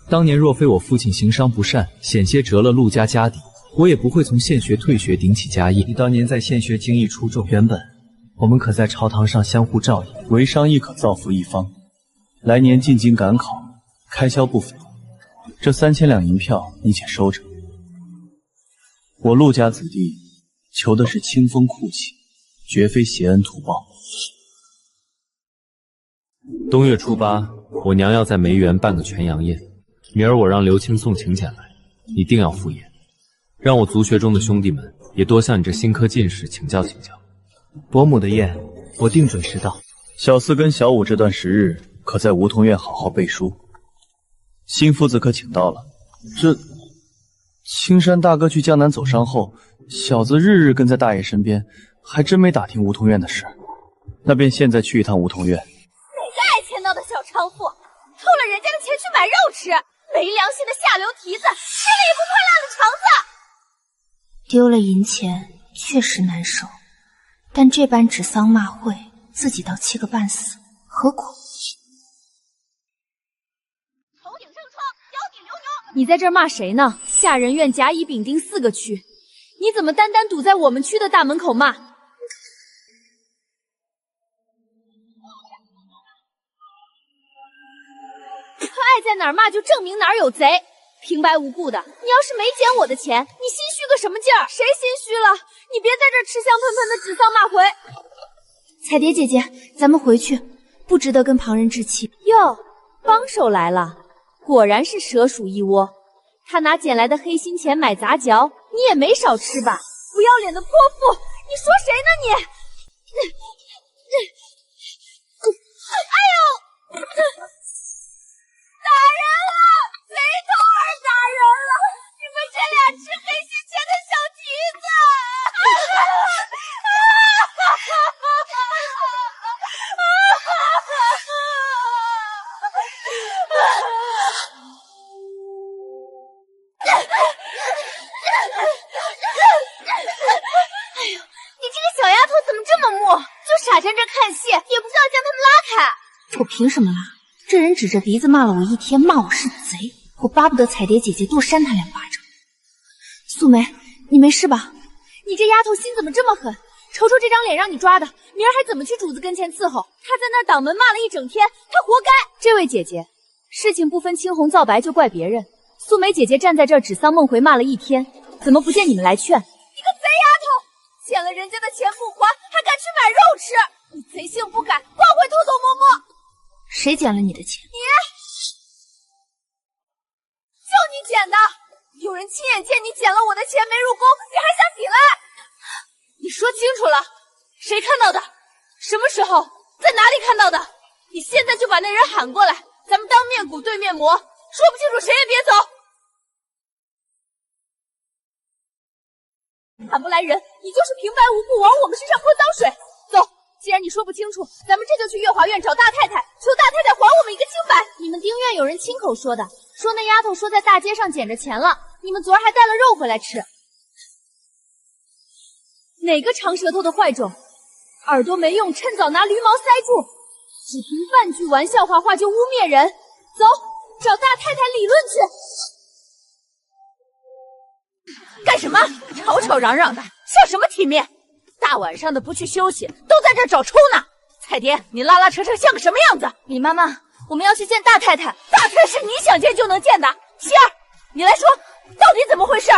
当年若非我父亲行商不善，险些折了陆家家底，我也不会从献学退学，顶起家业。你当年在献学经义出众，原本我们可在朝堂上相互照应，为商亦可造福一方。来年进京赶考，开销不菲，这3000两银票你且收着。我陆家子弟求的是清风酷气，绝非挟恩图报。冬月初8，我娘要在梅园办个全阳宴，明儿我让刘青送请柬来，你定要赴宴，让我族学中的兄弟们也多向你这新科进士请教请教。伯母的宴，我定准时到。小四跟小五这段时日，可在梧桐院好好背书。新夫子可请到了。这青山大哥去江南走商后，小子日日跟在大爷身边，还真没打听梧桐院的事。那便现在去一趟梧桐院。哪个爱钱刀的小娼妇，偷了人家的钱去买肉吃，没良心的下流蹄子，吃了也不怕辣了肠子。丢了银钱确实难受，但这般指桑骂槐，自己倒气个半死，何苦？头顶正疮，脚底流脓。你在这儿骂谁呢？下人院甲乙丙丁4个区，你怎么单单堵在我们区的大门口骂？爱在哪儿骂就证明哪儿有贼，平白无故的。你要是没捡我的钱，你心虚个什么劲儿？谁心虚了？你别在这儿吃香喷喷的指桑骂槐。彩蝶姐姐，咱们回去，不值得跟旁人置气。哟，帮手来了，果然是蛇鼠一窝。他拿捡来的黑心钱买杂嚼，你也没少吃吧？不要脸的泼妇，你说谁呢你？哎呦！打人了！贼头儿打人了！你们这俩吃黑心钱的小蹄子！哎呦，你这个小丫头怎么这么木？就傻站这看戏，也不知道将他们拉开。我凭什么拉？这人指着鼻子骂了我一天，骂我是贼，我巴不得彩蝶姐姐多扇他2巴掌。素梅，你没事吧？你这丫头心怎么这么狠？瞅瞅这张脸让你抓的，明儿还怎么去主子跟前伺候？她在那儿挡门骂了一整天，她活该。这位姐姐，事情不分青红皂白就怪别人。素梅姐姐站在这儿指桑梦回骂了一天，怎么不见你们来劝？你个贼丫头，捡了人家的钱不花，还敢去买肉吃！你贼性不改，光会偷偷摸摸。谁捡了你的钱？就你捡的！有人亲眼见你捡了我的钱没入宫，你还想起来？你说清楚了，谁看到的？什么时候？在哪里看到的？你现在就把那人喊过来，咱们当面鼓对面磨，说不清楚谁也别走。喊不来人，你就是平白无故往我们身上泼脏水。走，既然你说不清楚，咱们这就去月华院找大太太，求大太太还我们一个清白。你们丁院有人亲口说的，说那丫头说在大街上捡着钱了，你们昨儿还带了肉回来吃。哪个长舌头的坏种，耳朵没用，趁早拿驴毛塞住，只凭半句玩笑话就污蔑人。走，找大太太理论去。干什么？吵吵嚷嚷的，像什么体面？大晚上的不去休息，都在这儿找抽呢。彩蝶，你拉拉扯扯像个什么样子？李妈妈，我们要去见大太太。大太太是你想见就能见的。希儿，你来说，到底怎么回事？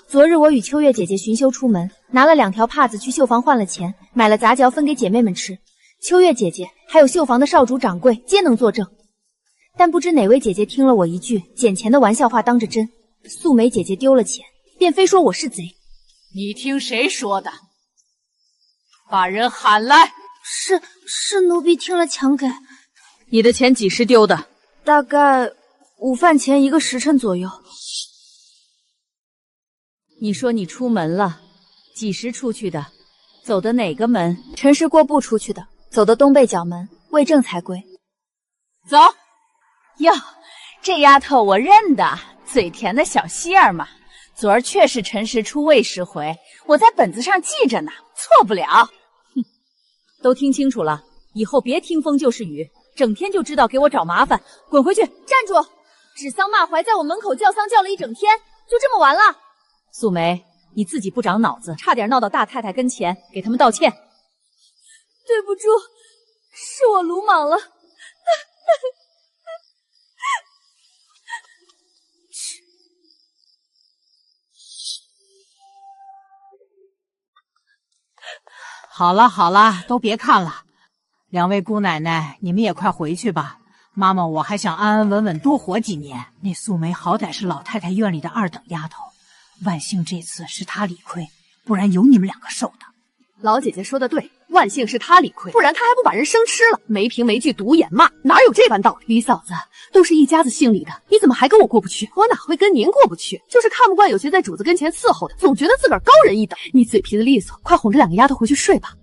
昨日我与秋月姐姐巡修出门，拿了2条帕子去绣房换了钱，买了杂嚼分给姐妹们吃。秋月姐姐还有绣房的少主掌柜皆能作证。但不知哪位姐姐听了我一句捡钱的玩笑话当着真，素梅姐姐丢了钱，便非说我是贼。你听谁说的？把人喊来。是奴婢听了强给。你的钱几时丢的？大概午饭前1个时辰左右。你说你出门了，几时出去的？走的哪个门？辰时过不出去的，走的东北角门，为正才归。走。哟，这丫头我认得，嘴甜的小希儿嘛。昨儿确是辰时出未时回，我在本子上记着呢，错不了。哼，都听清楚了，以后别听风就是雨，整天就知道给我找麻烦，滚回去！站住！指桑骂槐，在我门口叫丧叫了一整天，就这么完了？素梅，你自己不长脑子，差点闹到大太太跟前，给他们道歉。对不住，是我鲁莽了。好了好了，都别看了。2位姑奶奶，你们也快回去吧。妈妈我还想安安稳稳多活几年。那素梅好歹是老太太院里的2等丫头，万幸这次是她理亏，不然有你们2个受的。老姐姐说的对，万幸是她理亏，不然她还不把人生吃了，没凭没据独眼骂，哪有这般道理？李嫂子，都是一家子姓李的，你怎么还跟我过不去？我哪会跟您过不去？就是看不惯有些在主子跟前伺候的，总觉得自个儿高人一等。你嘴皮子利索，快哄这2个丫头回去睡吧。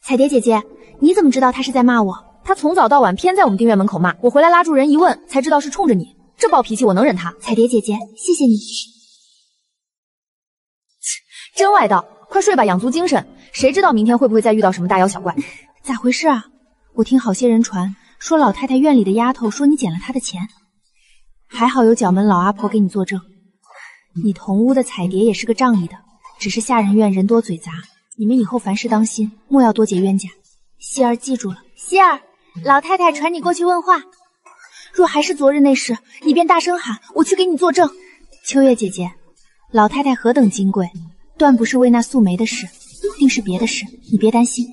彩蝶姐姐，你怎么知道她是在骂我？她从早到晚偏在我们丁院门口骂，我回来拉住人一问，才知道是冲着你。这暴脾气我能忍她。彩蝶姐姐，谢谢你。真外道，快睡吧，养足精神。谁知道明天会不会再遇到什么大妖小怪？咋回事啊？我听好些人传说老太太院里的丫头说你捡了她的钱，还好有角门老阿婆给你作证。你同屋的彩蝶也是个仗义的，只是下人院人多嘴杂，你们以后凡事当心，莫要多结冤家。希儿记住了。希儿，老太太传你过去问话，若还是昨日那事，你便大声喊，我去给你作证。秋月姐姐，老太太何等金贵，断不是为那素梅的事，定是别的事，你别担心。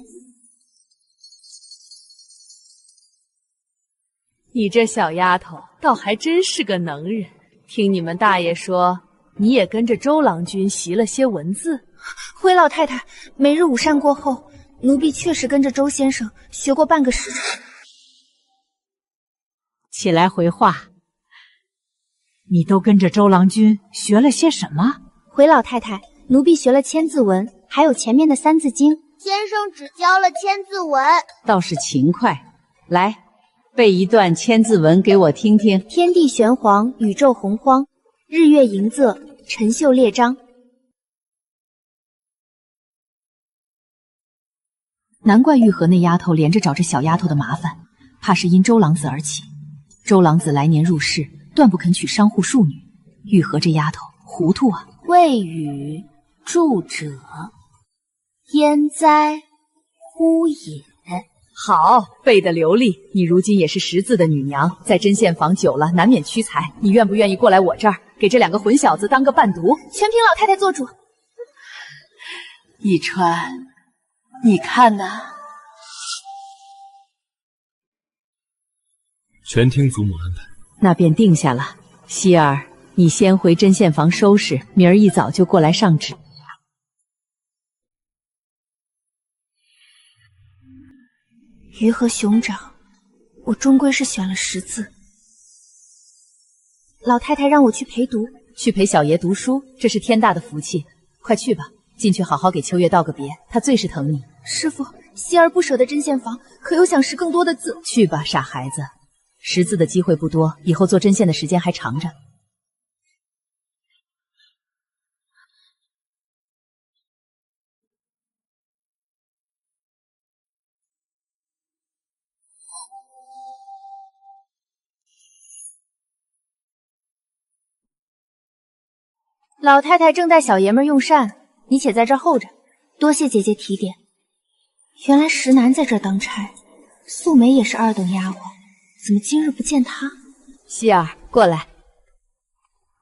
你这小丫头倒还真是个能人，听你们大爷说，你也跟着周郎君习了些文字。回老太太，每日午膳过后，奴婢确实跟着周先生学过半个时辰。起来回话，你都跟着周郎君学了些什么？回老太太，奴婢学了千字文，还有前面的3字经。先生只教了千字文，倒是勤快。来，背一段千字文给我听听。天地玄黄，宇宙洪荒，日月盈仄，辰宿列张。难怪玉和那丫头连着找这小丫头的麻烦，怕是因周郎子而起。周郎子来年入世，断不肯娶商户庶女，玉和这丫头糊涂啊！未雨助者焉哉乎也。好，背得流利。你如今也是识字的女娘，在针线房久了，难免屈才。你愿不愿意过来我这儿，给这两个混小子当个伴读？全凭老太太做主。一川，你看呐，全听祖母安排。那便定下了。希儿，你先回针线房收拾，明儿一早就过来上旨。鱼和熊掌，我终归是选了识字。老太太让我去陪读，去陪小爷读书，这是天大的福气。快去吧，进去好好给秋月道个别，她最是疼你。师傅，希儿不舍得针线房，可又想识更多的字。去吧，傻孩子，识字的机会不多，以后做针线的时间还长着。老太太正带小爷们用膳，你且在这儿候着。多谢姐姐提点。原来石楠在这儿当差，素梅也是二等丫鬟，怎么今日不见她？希儿，过来。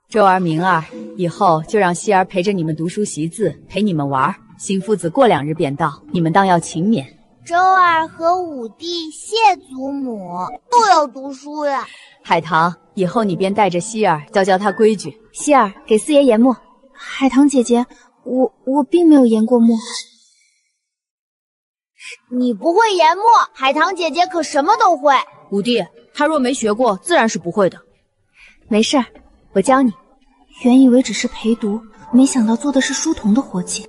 周儿、明儿，以后就让希儿陪着你们读书习字，陪你们玩。新夫子过2日便到，你们当要勤勉。周儿和武帝谢祖母，又要读书呀。海棠，以后你便带着希儿教她规矩。希儿，给四爷研墨。海棠姐姐，我并没有研过墨。你不会研墨，海棠姐姐可什么都会。武帝，她若没学过，自然是不会的。没事儿，我教你。原以为只是陪读，没想到做的是书童的活计。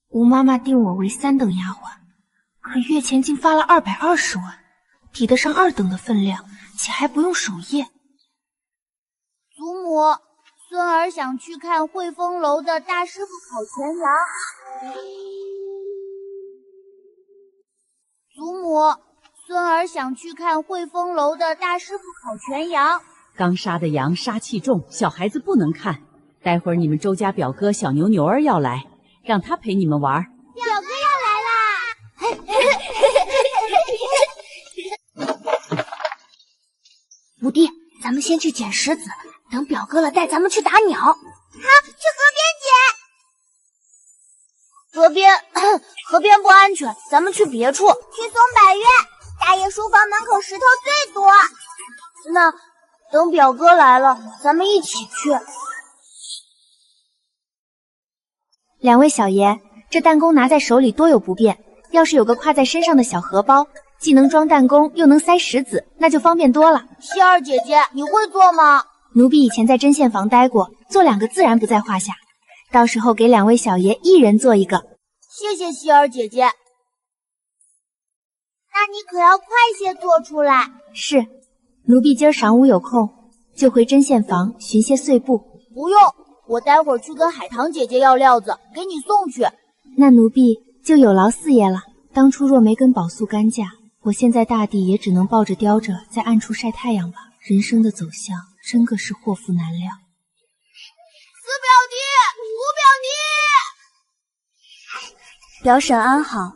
吴妈妈定我为3等丫鬟，可月前竟发了220万，抵得上2等的分量，且还不用守夜。祖母，孙儿想去看汇丰楼的大师傅烤全羊。祖母，孙儿想去看汇丰楼的大师傅烤全羊。刚杀的羊杀气重，小孩子不能看。待会儿你们周家表哥小牛儿要来，让他陪你们玩。表哥要来啦！武帝，咱们先去捡石子，等表哥了带咱们去打鸟。好，去河边捡。河边不安全，咱们去别处。去松柏院，大爷书房门口石头最多。那等表哥来了，咱们一起去。2位小爷，这弹弓拿在手里多有不便，要是有个挎在身上的小荷包，既能装弹弓，又能塞石子，那就方便多了。希儿姐姐，你会做吗？奴婢以前在针线房待过，做2个自然不在话下。到时候给2位小爷一人做1个。谢谢希儿姐姐。那你可要快些做出来。是，奴婢今儿晌午有空，就回针线房寻些碎布。不用，我待会儿去跟海棠姐姐要料子，给你送去。那奴婢就有劳四爷了。当初若没跟宝素干架，我现在大抵也只能抱着叼着在暗处晒太阳吧。人生的走向真个是祸福难料。四表弟，五表弟，表婶安好。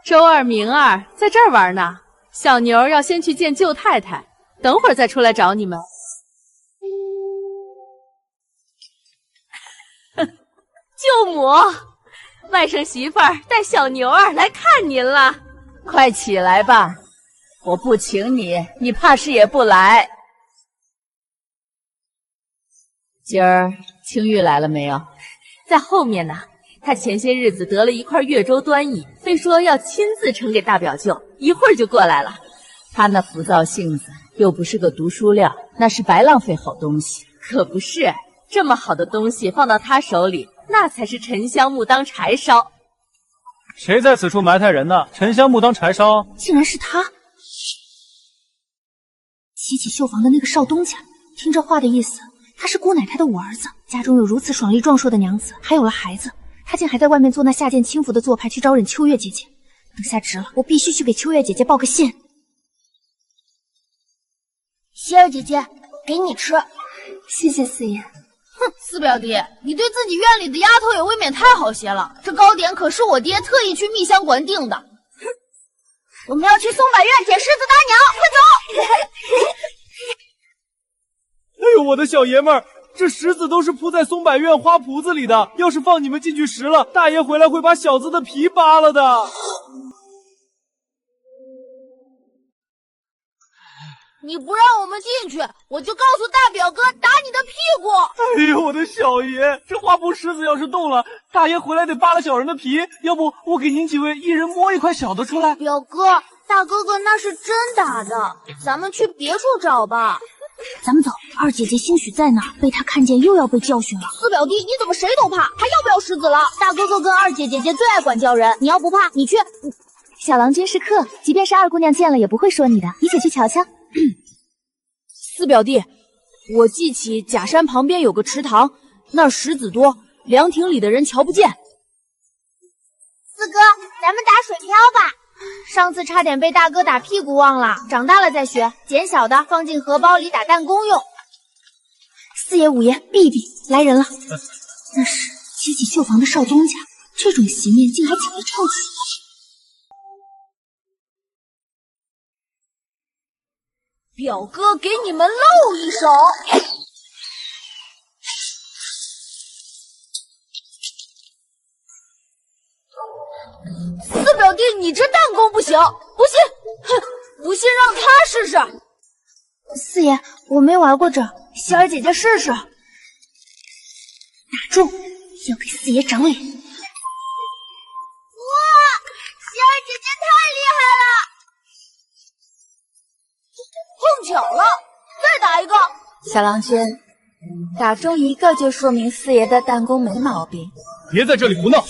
周儿、明儿在这儿玩呢，小牛要先去见舅太太，等会儿再出来找你们。舅母，外甥媳妇儿带小牛儿来看您了。快起来吧，我不请你，你怕是也不来。今儿青玉来了没有？在后面呢。他前些日子得了一块越州端倪，非说要亲自呈给大表舅，一会儿就过来了。他那浮躁性子，又不是个读书料，那是白浪费好东西。可不是，这么好的东西放到他手里，那才是沉香木当柴烧。谁在此处埋汰人呢？沉香木当柴烧，竟然是他！洗起绣房的那个少东家，听这话的意思，他是姑奶奶的五儿子，家中有如此爽利壮硕的娘子，还有了孩子，他竟还在外面做那下贱轻浮的做派去招惹秋月姐姐。等下职了，我必须去给秋月姐姐报个信。希儿姐姐，给你吃。谢谢四爷。哼，四表弟，你对自己院里的丫头也未免太好些了。这糕点可是我爹特意去蜜香馆订的。我们要去松柏院捡狮子大鸟，快走！哎呦，我的小爷们儿，这石子都是铺在松柏院花圃子里的，要是放你们进去食了，大爷回来会把小子的皮扒了的。你不让我们进去，我就告诉大表哥打你的屁股！哎呦，我的小爷，这花圃石子要是动了，大爷回来得扒了小人的皮。要不我给您几位一人摸一块小的出来？表哥，大哥哥那是真打的，咱们去别处找吧。咱们走，二姐姐兴许在哪儿，被她看见又要被教训了。四表弟，你怎么谁都怕？还要不要石子了？大哥哥跟二姐姐最爱管教人，你要不怕，你去。小郎君是客，即便是二姑娘见了也不会说你的，一起去瞧瞧。四表弟，我记起假山旁边有个池塘，那儿石子多，凉亭里的人瞧不见。四哥，咱们打水漂吧。上次差点被大哥打屁股忘了，长大了再学。捡小的放进荷包里打弹弓用。四爷五爷，避一避，来人了。那是接济绣房的少东家，这种席面竟还请得超群。表哥给你们露一手。四表弟，你这弹弓不行，不信，哼，不信让他试试。四爷，我没玩过这，希儿姐姐试试。打中，要给四爷长脸。哇，希儿姐姐太厉害了！碰巧了，再打一个。小郎君，打中一个就说明四爷的弹弓没毛病。别在这里胡闹！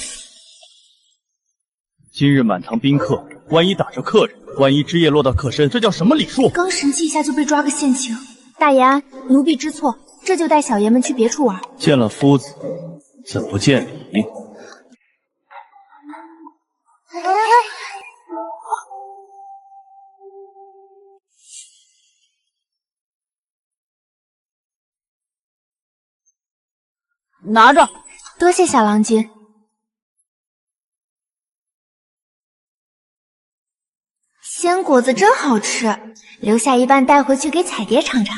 今日满堂宾客，万一打着客人，万一枝叶落到客身，这叫什么礼数？刚神气一下就被抓个现行。大爷安，奴婢知错，这就带小爷们去别处玩。见了夫子，怎不见礼？拿着，多谢小郎君。鲜果子真好吃，留下一半带回去给彩蝶尝尝。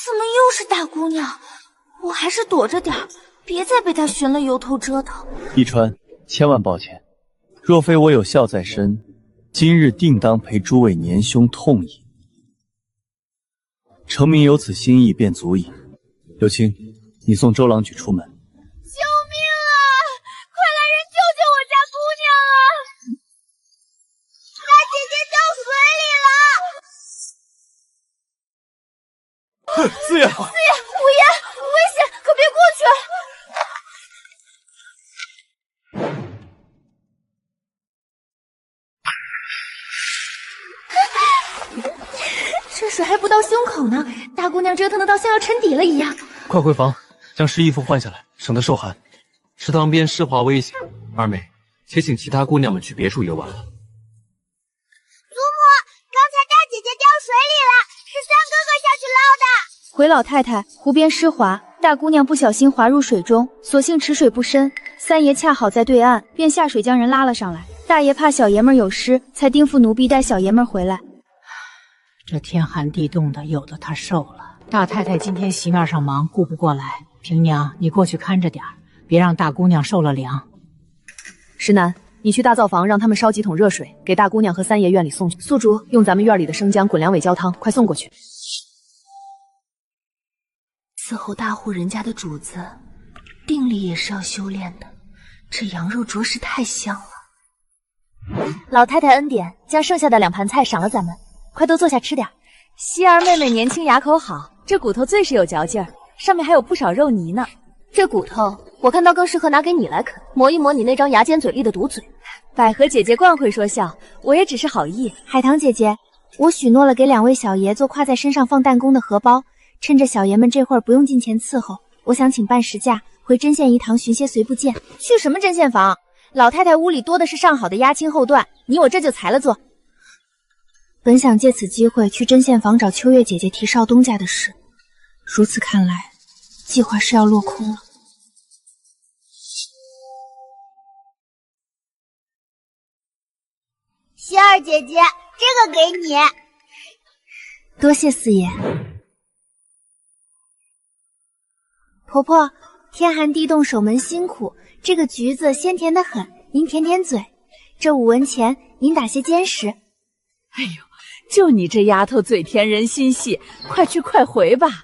怎么又是大姑娘？我还是躲着点儿，别再被她寻了由头折腾。一川，千万抱歉，若非我有孝在身，今日定当陪诸位年兄痛饮。承明有此心意便足矣。柳青，你送周郎举出门。救命啊！快来人救救我家姑娘啊！大姐姐掉水里了！哼，四爷！四爷，五爷，危险，可别过去！这水还不到胸口呢，大姑娘折腾的倒像要沉底了一样。快回房，将湿衣服换下来，省得受寒。池塘边湿滑危险，二妹，且请其他姑娘们去别处游玩了。祖母，刚才大姐姐掉水里了，是三哥哥下去捞的。回老太太，湖边湿滑，大姑娘不小心滑入水中，所幸池水不深，三爷恰好在对岸，便下水将人拉了上来。大爷怕小爷们有失，才叮咐奴婢带小爷们回来。这天寒地冻的，有的他受了。大太太今天席面上忙，顾不过来。平娘，你过去看着点儿，别让大姑娘受了凉。石楠，你去大灶房让他们烧几桶热水，给大姑娘和三爷院里送去。素竹，用咱们院里的生姜滚2尾焦汤，快送过去。伺候大户人家的主子，定力也是要修炼的。这羊肉着实太香了。老太太恩典，将剩下的2盘菜赏了咱们，快都坐下吃点。希儿妹妹年轻牙口好，这骨头最是有嚼劲儿，上面还有不少肉泥呢。这骨头我看倒更适合拿给你来啃，磨一磨你那张牙尖嘴利的毒嘴。百合姐姐惯会说笑，我也只是好意。海棠姐姐，我许诺了给2位小爷做挎在身上放弹弓的荷包，趁着小爷们这会儿不用进前伺候，我想请半时假回回针线仪堂寻些随部件。去什么针线房？老太太屋里多的是上好的压青后段，你我这就裁了做。本想借此机会去针线房找秋月姐姐提少东家的事，如此看来，计划是要落空了。希儿姐姐，这个给你。多谢四爷。婆婆，天寒地冻，守门辛苦，这个橘子鲜甜的很，您舔舔嘴。这5文钱，您打些尖食。哎呦，就你这丫头嘴甜人心细，快去快回吧。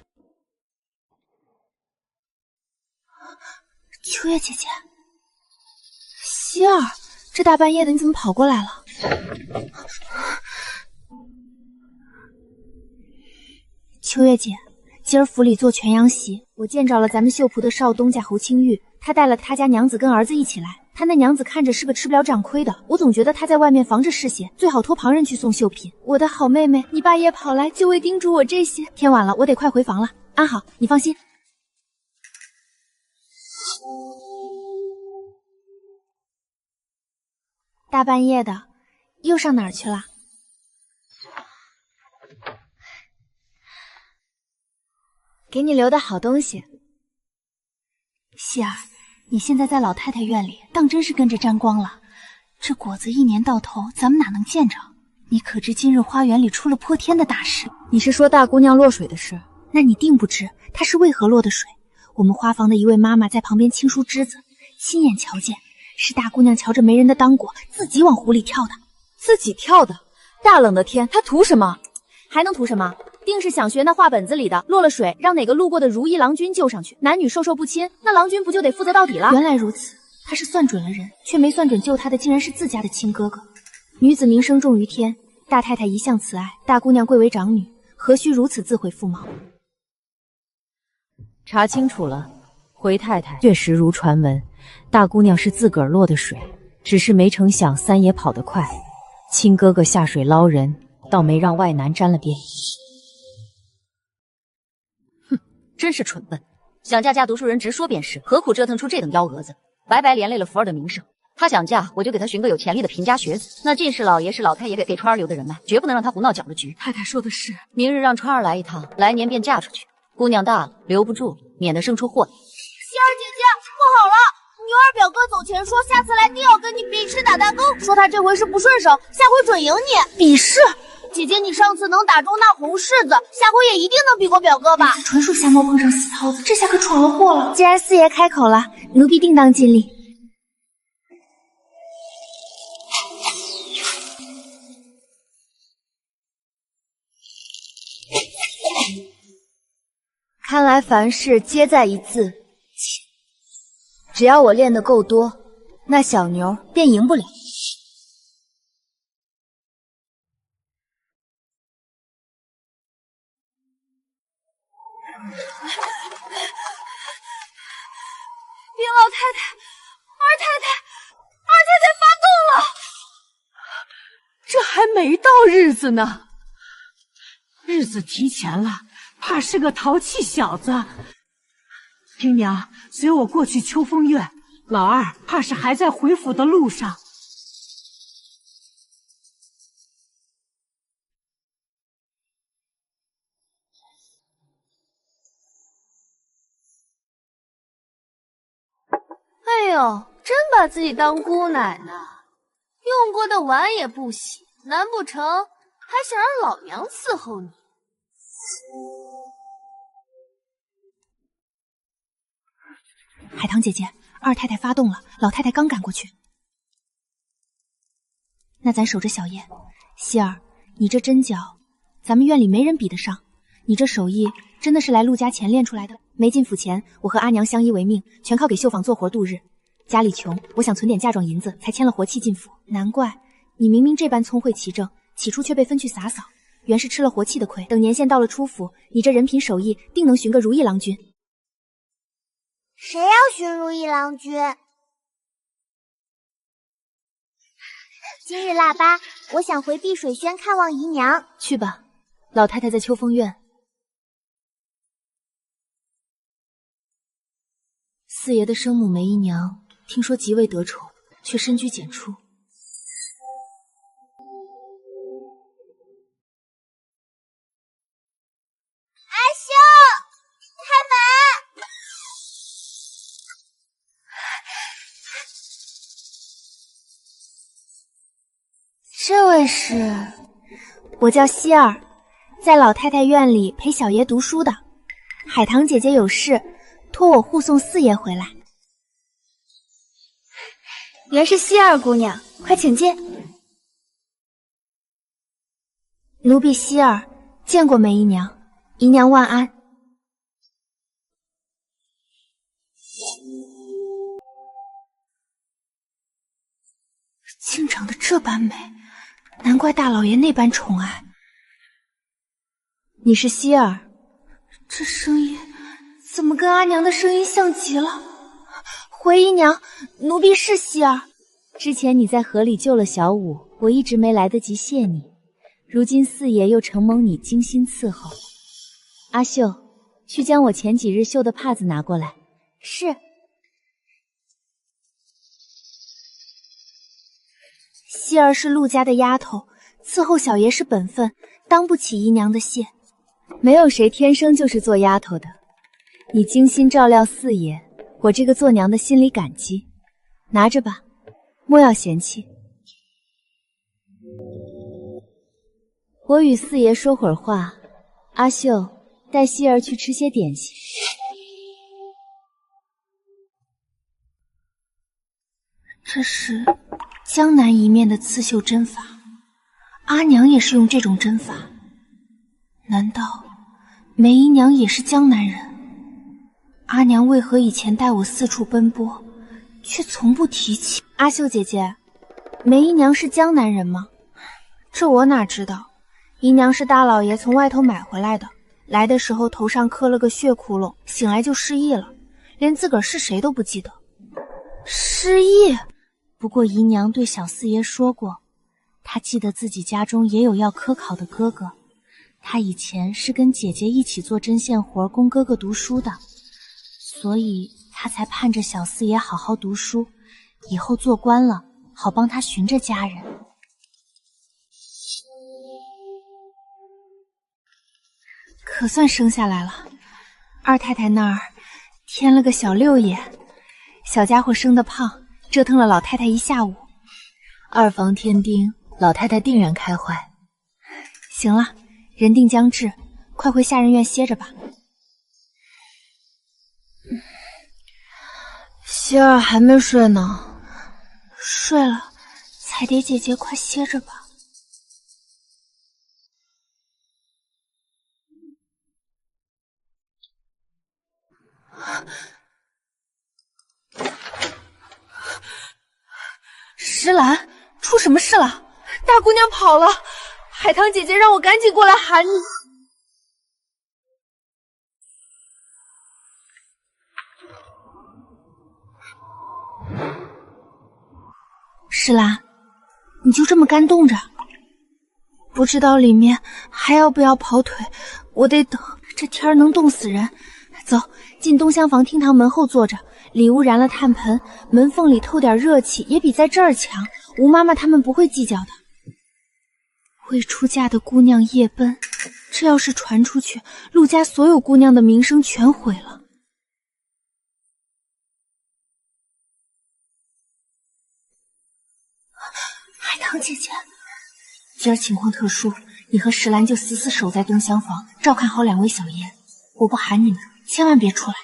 秋月姐姐，希儿，这大半夜的你怎么跑过来了？秋月姐，今儿府里做全羊席，我见着了咱们绣仆的少东家侯清玉，他带了他家娘子跟儿子一起来。他那娘子看着是个吃不了掌亏的，我总觉得他在外面防着视线，最好托旁人去送绣品。我的好妹妹，你半夜跑来就为叮嘱我这些。天晚了，我得快回房了。安好，你放心。大半夜的，又上哪儿去了？给你留的好东西。希儿，你现在在老太太院里，当真是跟着沾光了。这果子一年到头，咱们哪能见着？你可知今日花园里出了泼天的大事？你是说大姑娘落水的事？那你定不知她是为何落的水。我们花房的一位妈妈在旁边轻梳枝子，亲眼瞧见，是大姑娘瞧着没人的当果，自己往湖里跳的。自己跳的？大冷的天，她图什么？还能图什么？定是想学那话本子里的，落了水让哪个路过的如意郎君救上去，男女授受不亲，那郎君不就得负责到底了？原来如此，他是算准了人，却没算准救他的竟然是自家的亲哥哥。女子名声重于天，大太太一向慈爱，大姑娘贵为长女，何须如此自毁妇毛？查清楚了，回太太确实如传闻，大姑娘是自个儿落的水，只是没成想三爷跑得快，亲哥哥下水捞人，倒没让外男沾了边。真是蠢笨，想嫁读书人直说便是，何苦折腾出这等幺蛾子，白白连累了福儿的名声。她想嫁，我就给她寻个有潜力的贫家学子。那进士老爷是老太爷给川儿留的人脉，绝不能让她胡闹搅了局。太太说的是，明日让川儿来一趟，来年便嫁出去。姑娘大了，留不住了，免得生出祸来。希儿姐姐，不好了！牛儿表哥走前说，下次来定要跟你比试打弹弓，说他这回是不顺手，下回准赢你。比试？姐姐，你上次能打中那红柿子，下回也一定能比过表哥吧？纯属瞎猫碰上死耗子，这下可闯了祸了。既然四爷开口了，奴婢定当尽力。看来凡事皆在一字，只要我练得够多，那小牛便赢不了。林老太太，二太太发动了，这还没到日子呢，日子提前了，怕是个淘气小子。听娘，随我过去秋风院，老二怕是还在回府的路上。哎呦，真把自己当姑奶奶，用过的碗也不洗，难不成还想让老娘伺候你？海棠姐姐，二太太发动了，老太太刚赶过去。那咱守着小夜。希儿，你这针脚，咱们院里没人比得上。你这手艺真的是来陆家前练出来的？没进府前，我和阿娘相依为命，全靠给绣坊做活度日。家里穷，我想存点嫁妆银子，才签了活契进府。难怪你明明这般聪慧奇正，起初却被分去洒扫，原是吃了活契的亏。等年限到了出府，你这人品手艺，定能寻个如意郎君。谁要寻如意郎君？今日腊八，我想回碧水轩看望姨娘。去吧，老太太在秋风院。四爷的生母梅姨娘，听说极为得宠，却深居简出。阿秀，开门！这位是？我叫希儿，在老太太院里陪小爷读书的。海棠姐姐有事，托我护送四爷回来。原是希儿姑娘，快请进。奴婢希儿，见过梅姨娘，姨娘万安。竟长得这般美，难怪大老爷那般宠爱。你是希儿？这声音怎么跟阿娘的声音像极了？回姨娘，奴婢是希儿。之前你在河里救了小五，我一直没来得及谢你。如今四爷又承蒙你精心伺候。阿秀，去将我前几日绣的帕子拿过来。是。希儿是陆家的丫头，伺候小爷是本分，当不起姨娘的谢。没有谁天生就是做丫头的，你精心照料四爷，我这个做娘的心里感激。拿着吧，莫要嫌弃。我与四爷说会儿话，阿秀带希儿去吃些点心。这是江南一面的刺绣针法，阿娘也是用这种针法。难道梅姨娘也是江南人？阿娘为何以前带我四处奔波，却从不提起？阿秀姐姐，梅姨娘是江南人吗？这我哪知道，姨娘是大老爷从外头买回来的，来的时候头上磕了个血窟窿，醒来就失忆了，连自个儿是谁都不记得。失忆？不过姨娘对小四爷说过，她记得自己家中也有要科考的哥哥，她以前是跟姐姐一起做针线活供哥哥读书的，所以她才盼着小四爷好好读书，以后做官了，好帮他寻着家人。可算生下来了，二太太那儿添了个小六爷，小家伙生得胖，折腾了老太太一下午。二房添丁，老太太定然开怀。行了，人定将至，快回下人院歇着吧。希儿还没睡呢。睡了，彩蝶姐姐快歇着吧。石兰，出什么事了？大姑娘跑了，海棠姐姐让我赶紧过来喊你。石兰，你就这么干冻着？不知道里面还要不要跑腿，我得等，这天儿能冻死人。走，进东厢房厅堂门后坐着，里屋燃了炭盆，门缝里透点热气，也比在这儿强。吴妈妈他们不会计较的。未出嫁的姑娘夜奔，这要是传出去，陆家所有姑娘的名声全毁了。海棠姐姐，今儿情况特殊，你和石兰就死死守在东厢房，照看好两位小爷。我不喊你们，千万别出来。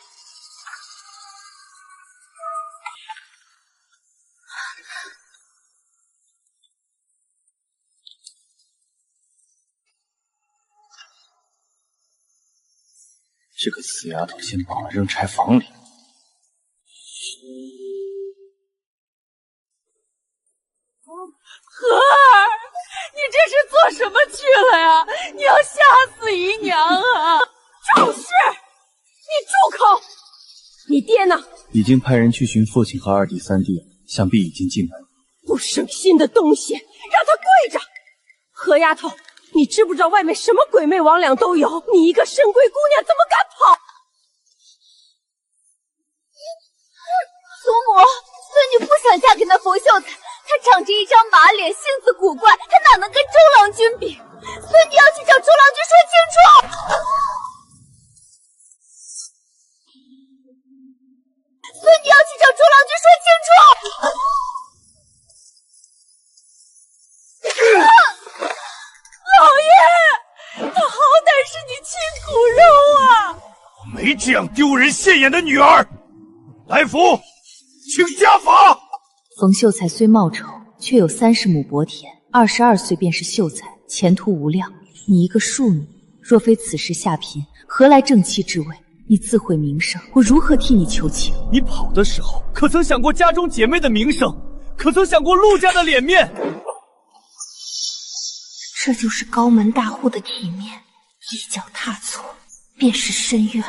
这个死丫头先绑了扔柴房里。荷儿，你这是做什么去了呀？你要吓死姨娘啊！赵氏，你住口！你爹呢？已经派人去寻父亲和二弟三弟了，想必已经进门。不省心的东西，让他跪着！何丫头，你知不知道外面什么鬼魅魍魉都有？你一个深闺姑娘怎么敢跑？母，孙女不想嫁给那冯秀才，他长着一张马脸，性子古怪，他哪能跟周郎君比？孙女要去找周郎君说清楚。孙女要去找周郎君说清楚。老爷，她好歹是你亲骨肉啊！我没这样丢人现眼的女儿。来福，请家法。冯秀才虽貌丑，却有30亩薄田，22岁便是秀才，前途无量。你一个庶女，若非此时下品，何来正妻之位？你自毁名声，我如何替你求情？你跑的时候，可曾想过家中姐妹的名声？可曾想过陆家的脸面？这就是高门大户的体面，一脚踏错，便是深渊。